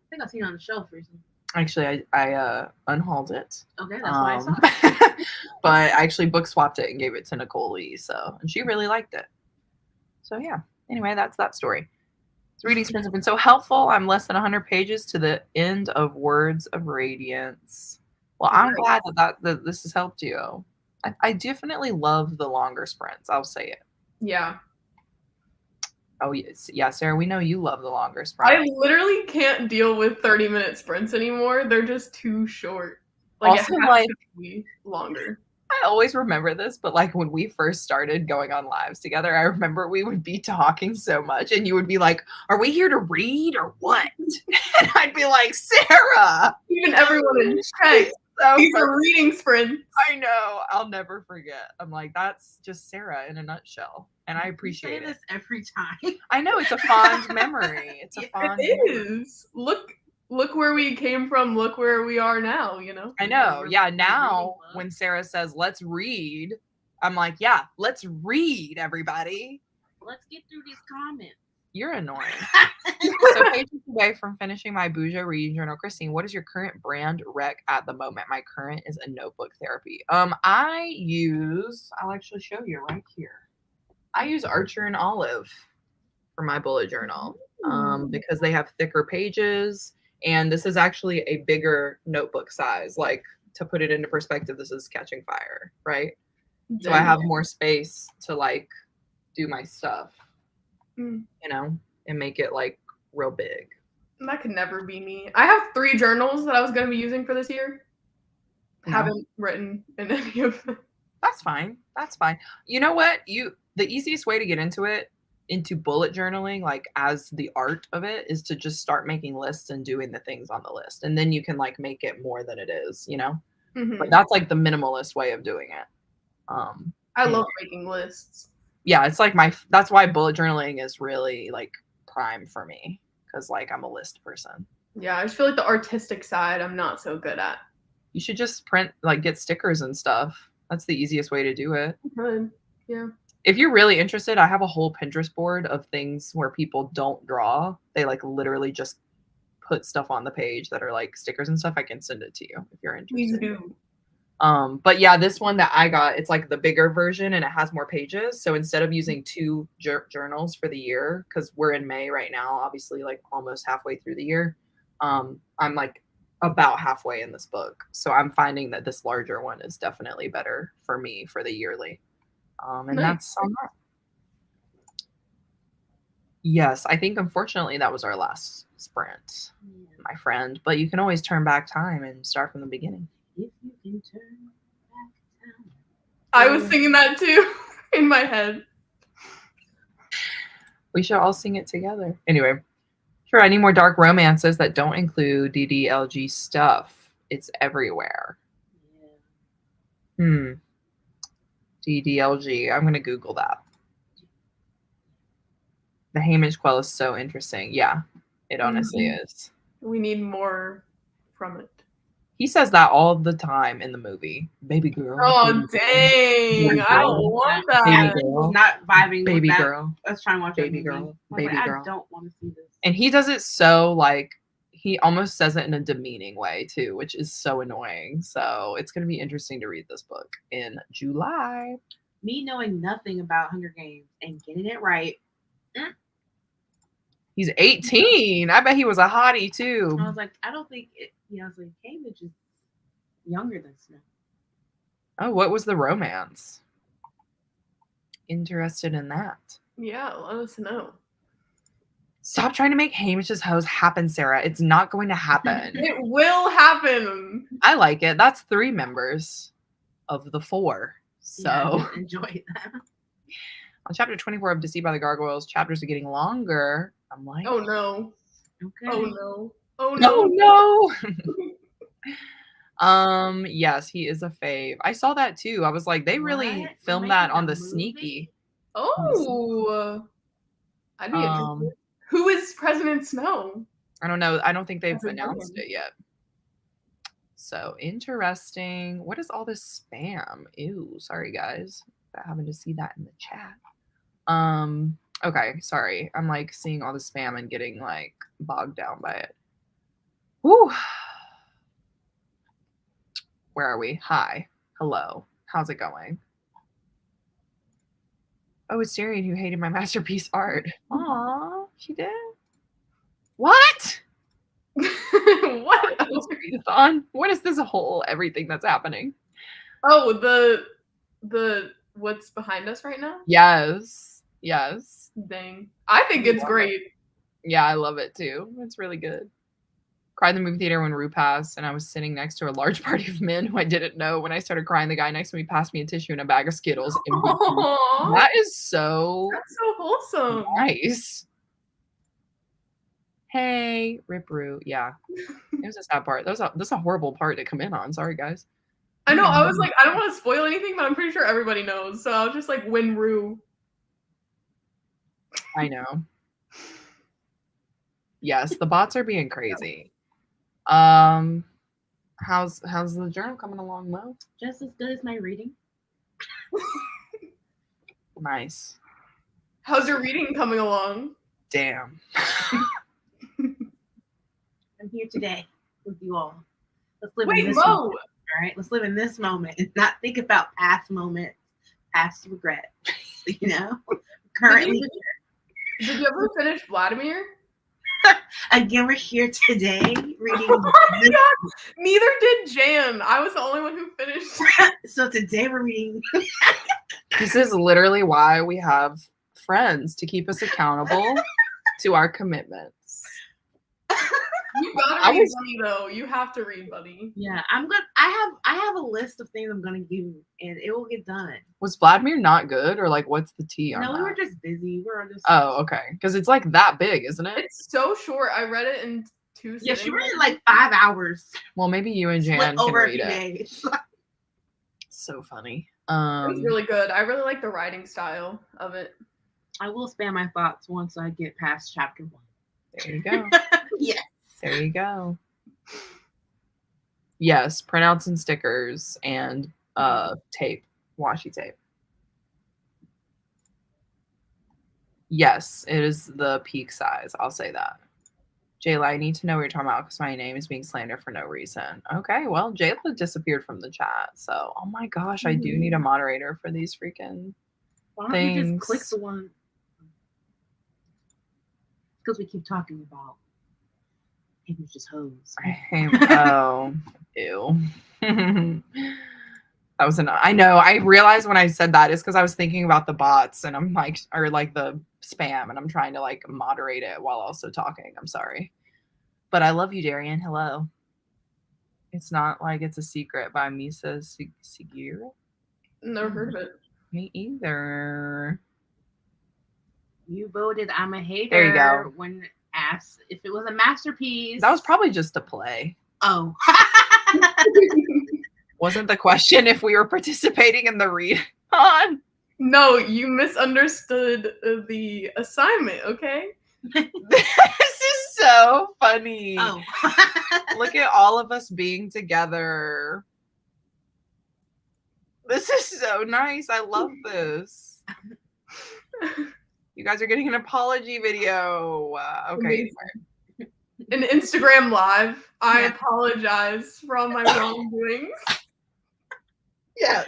think I've seen it on the shelf recently. Actually, I unhauled it. Okay, that's why I saw it. But I actually book swapped it and gave it to Nicole Lee, and she really liked it. So yeah. Anyway, that's that story. This reading sprints have been so helpful. I'm less than 100 pages to the end of Words of Radiance. Well, I'm glad that this has helped you. I definitely love the longer sprints. I'll say it. Yeah. Oh, yes. Yeah, Sarah, we know you love the longer sprints. I literally can't deal with 30-minute sprints anymore. They're just too short. Like, Also, it has to be longer. I always remember this, but like when we first started going on lives together, I remember we would be talking so much and you would be like, are we here to read or what? And I'd be like, Sarah. Even everyone in chat. These are reading sprints. I know. I'll never forget. I'm like, that's just Sarah in a nutshell. And I appreciate it. This every time. I know. It's a fond memory. It's a fond memory. Look look where we came from, look where we are now, you know? I know. We're Yeah. reading Now, books. when Sarah says, let's read, I'm like, yeah, let's read, everybody. Let's get through these comments. You're annoying. So, pages away from finishing my Bougie reading journal, Christine, what is your current brand rec at the moment? My current is a notebook therapy. I'll actually show you right here. I use Archer and Olive for my bullet journal because they have thicker pages, and this is actually a bigger notebook size. Like, to put it into perspective, this is Catching Fire, right? So I have more space to like do my stuff, you know, and make it like real big. That could never be me. I have 3 journals that I was going to be using for this year. No. Haven't written in any of them. That's fine. That's fine. You know what? The easiest way to get into bullet journaling, like as the art of it, is to just start making lists and doing the things on the list. And then you can like make it more than it is, you know? But that's like the minimalist way of doing it. I love making lists. Yeah, it's like that's why bullet journaling is really like prime for me, because like I'm a list person. Yeah, I just feel like the artistic side I'm not so good at. You should just get stickers and stuff. That's the easiest way to do it. Good. Yeah. If you're really interested, I have a whole Pinterest board of things where people don't draw. They like literally just put stuff on the page that are like stickers and stuff. I can send it to you if you're interested. Please do. But yeah, this one that I got, it's like the bigger version and it has more pages. So instead of using 2 journals for the year, because we're in May right now, obviously like almost halfway through the year, I'm like about halfway in this book. So I'm finding that this larger one is definitely better for me for the yearly. And that's on that. Yes, I think unfortunately that was our last sprint, my friend. But you can always turn back time and start from the beginning. If you can turn back time. I was singing that too in my head. We should all sing it together. Anyway, sure, I need more dark romances that don't include DDLG stuff. It's everywhere. Yeah. DDLG. I'm going to Google that. The Hamish Quell is so interesting. Yeah, it honestly is. We need more from it. He says that all the time in the movie. Baby girl. Oh, dang. I don't want that. Baby girl. Was not vibing Baby with that. girl. Let's try and watch Baby that girl. movie. Baby girl. I don't want to see this. And he does it so like, he almost says it in a demeaning way too, which is so annoying. So it's going to be interesting to read this book in July. Me knowing nothing about Hunger Games and getting it right. He's 18. I bet he was a hottie too. I was like, I don't think it. I was like, Hamish is younger than Snow. Oh, what was the romance? Interested in that. Yeah, let us know. Stop trying to make Hamish's hose happen, Sarah. It's not going to happen. It will happen. I like it. That's 3 members of the 4. So yeah, enjoy that. On chapter 24 of Deceived by the Gargoyles, chapters are getting longer. I'm like, oh no. Okay. Oh no. Oh no. No. Yes, he is a fave. I saw that too. I was like, they really filmed that on the sneaky. Oh. I'd be interested. Who is President Snow? I don't know. I don't think they've announced it yet. So interesting. What is all this spam? Ew, sorry guys. I happened to see that in the chat. Okay, sorry. I'm like seeing all the spam and getting like bogged down by it. Whew. Where are we? Hi. Hello. How's it going? Oh, it's Syrian who hated my masterpiece art. Aw, she did? What? What? Readathon? What is this whole everything that's happening? Oh, the what's behind us right now? Yes. Yes. Dang. I think it's great. Yeah, I love it too. It's really good. Cried in the movie theater when Rue passed, and I was sitting next to a large party of men who I didn't know. When I started crying, the guy next to me passed me a tissue and a bag of Skittles. That is so That's so wholesome. nice. Hey, Rip Rue. Yeah. It was a sad part. That's a horrible part to come in on. Sorry, guys. I know. I was like, I don't want to spoil anything, but I'm pretty sure everybody knows. So I was just like, win Rue. I know. Yes, the bots are being crazy. How's the journal coming along, Mo? Just as good as my reading. Nice. How's your reading coming along? Damn. I'm here today with you all. Let's live in Wait, this Mo! moment. All right, let's live in this moment and not think about past moments, past regret. You know, currently. Did you ever finish Vladimir? Again, we're here today reading. Oh my god! Neither did Jan. I was the only one who finished. So today we're reading. This is literally why we have friends, to keep us accountable to our commitments. You gotta read Buddy though. You have to read Buddy. Yeah, I'm good. I have a list of things I'm gonna do, and it will get done. Was Vladimir not good, or like what's the tea on No, that? we were just busy. We were just. Oh, okay. Because it's like that big, isn't it? It's so short. I read it in 2 Yeah, sittings. she read it like 5 hours. Well, maybe you and Jan Split can over a read few it. days. So funny. It was really good. I really like the writing style of it. I will spam my thoughts once I get past chapter 1. There you go. Yeah. There you go. Yes, printouts and stickers and tape, washi tape. Yes, it is the peak size. I'll say that. Jéla, I need to know what you're talking about because my name is being slandered for no reason. Okay, well, Jéla disappeared from the chat. So, oh my gosh, I do need a moderator for these freaking Why don't you just things. click the one? Because we keep talking about it was just hoes. Oh, ew. That was enough. I know. I realized when I said that is because I was thinking about the bots and I'm like, or like the spam, and I'm trying to like moderate it while also talking. I'm sorry. But I love you, Darian. Hello. It's not like it's a secret by Misa Sigura. Never heard of it. Me either. You voted I'm a hater. There you go. When asked if it was a masterpiece. That was probably just a play. Oh. Wasn't the question if we were participating in the read-on? No, you misunderstood the assignment, okay? This is so funny. Oh. Look at all of us being together. This is so nice. I love this. You guys are getting an apology video. Okay. An Instagram live. I Yeah. apologize for all my wrongdoings. Yes.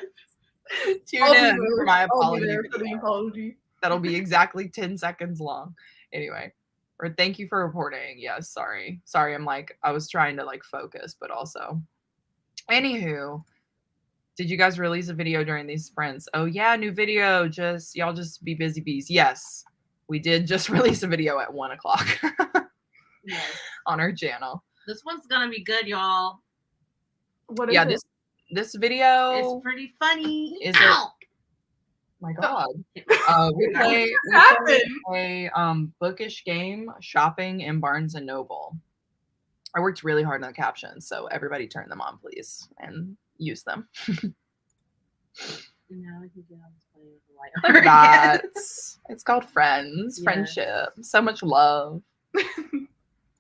Tune I'll be in there. for my I'll be apology there for the video. apology. That'll be exactly 10 seconds long. Anyway, or thank you for reporting. Yes, sorry. Sorry, I was trying to like focus, but also. Anywho, did you guys release a video during these sprints? Oh yeah, new video. Y'all just be busy bees. Yes, we did just release a video at 1 o'clock Yes. on our channel. This one's gonna be good, y'all. What is Yeah, it? this video It's pretty funny. Is Ow! my God. We What play happened? a bookish game, shopping in Barnes and Noble. I worked really hard on the captions, so everybody turn them on, please, and use them. Now I can get on this plane with the light. Look at that. It's called friends, Yes. friendship, so much love. I'm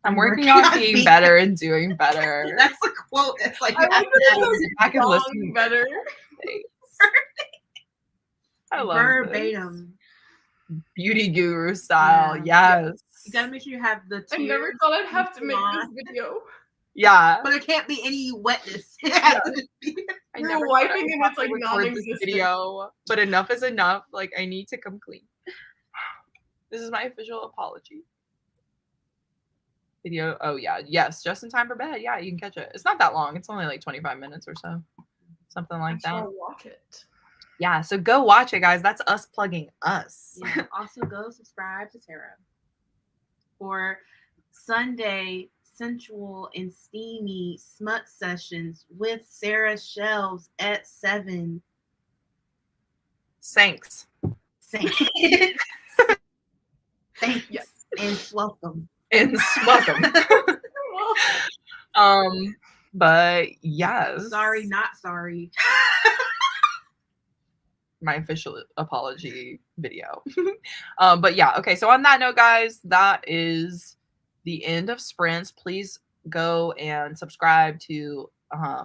I'm working working on on being being- better and doing better. That's a quote. That's like I like that I can song listen better. I love verbatim. this. Beauty guru style. Yeah. Yes. You gotta make sure you have the I tears. never thought I'd have to make on. this video. Yeah. But there can't be any wetness. I You're never wiping thought I'd and have it's, to like, record this non-existent. video, but enough is enough. Like, I need to come clean. This is my official apology. Video. Oh yeah, yes, just in time for bed. Yeah, you can catch it. It's not that long. It's only like 25 minutes or so, something like I that. shall watch it. Yeah, so go watch it, guys. That's us plugging us. Yeah, also go subscribe to Sarah for Sunday sensual and steamy smut sessions with Sarah Shelves at 7. Thanks. Thanks. Thanks. Yes. And welcome. And welcome. But yes. Sorry, not sorry. My official apology video. But yeah, okay. So on that note, guys, that is the end of sprints. Please go and subscribe to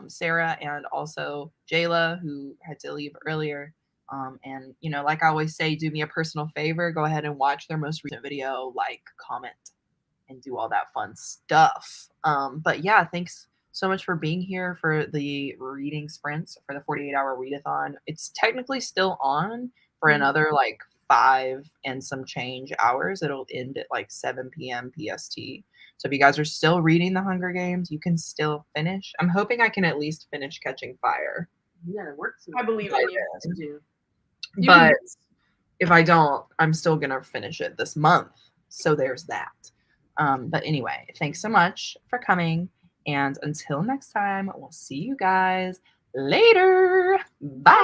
Sarah and also Jéla, who had to leave earlier. And like I always say, do me a personal favor, go ahead and watch their most recent video, like, comment, and do all that fun stuff. But yeah, thanks so much for being here for the reading sprints for the 48-hour readathon. It's technically still on for another like 5 and some change hours. It'll end at like 7 p.m. PST. So if you guys are still reading the Hunger Games, you can still finish. I'm hoping I can at least finish Catching Fire. You gotta work. I believe in you. To do. But if I don't, I'm still gonna finish it this month. So there's that. But anyway, thanks so much for coming. And until next time, we'll see you guys later. Bye.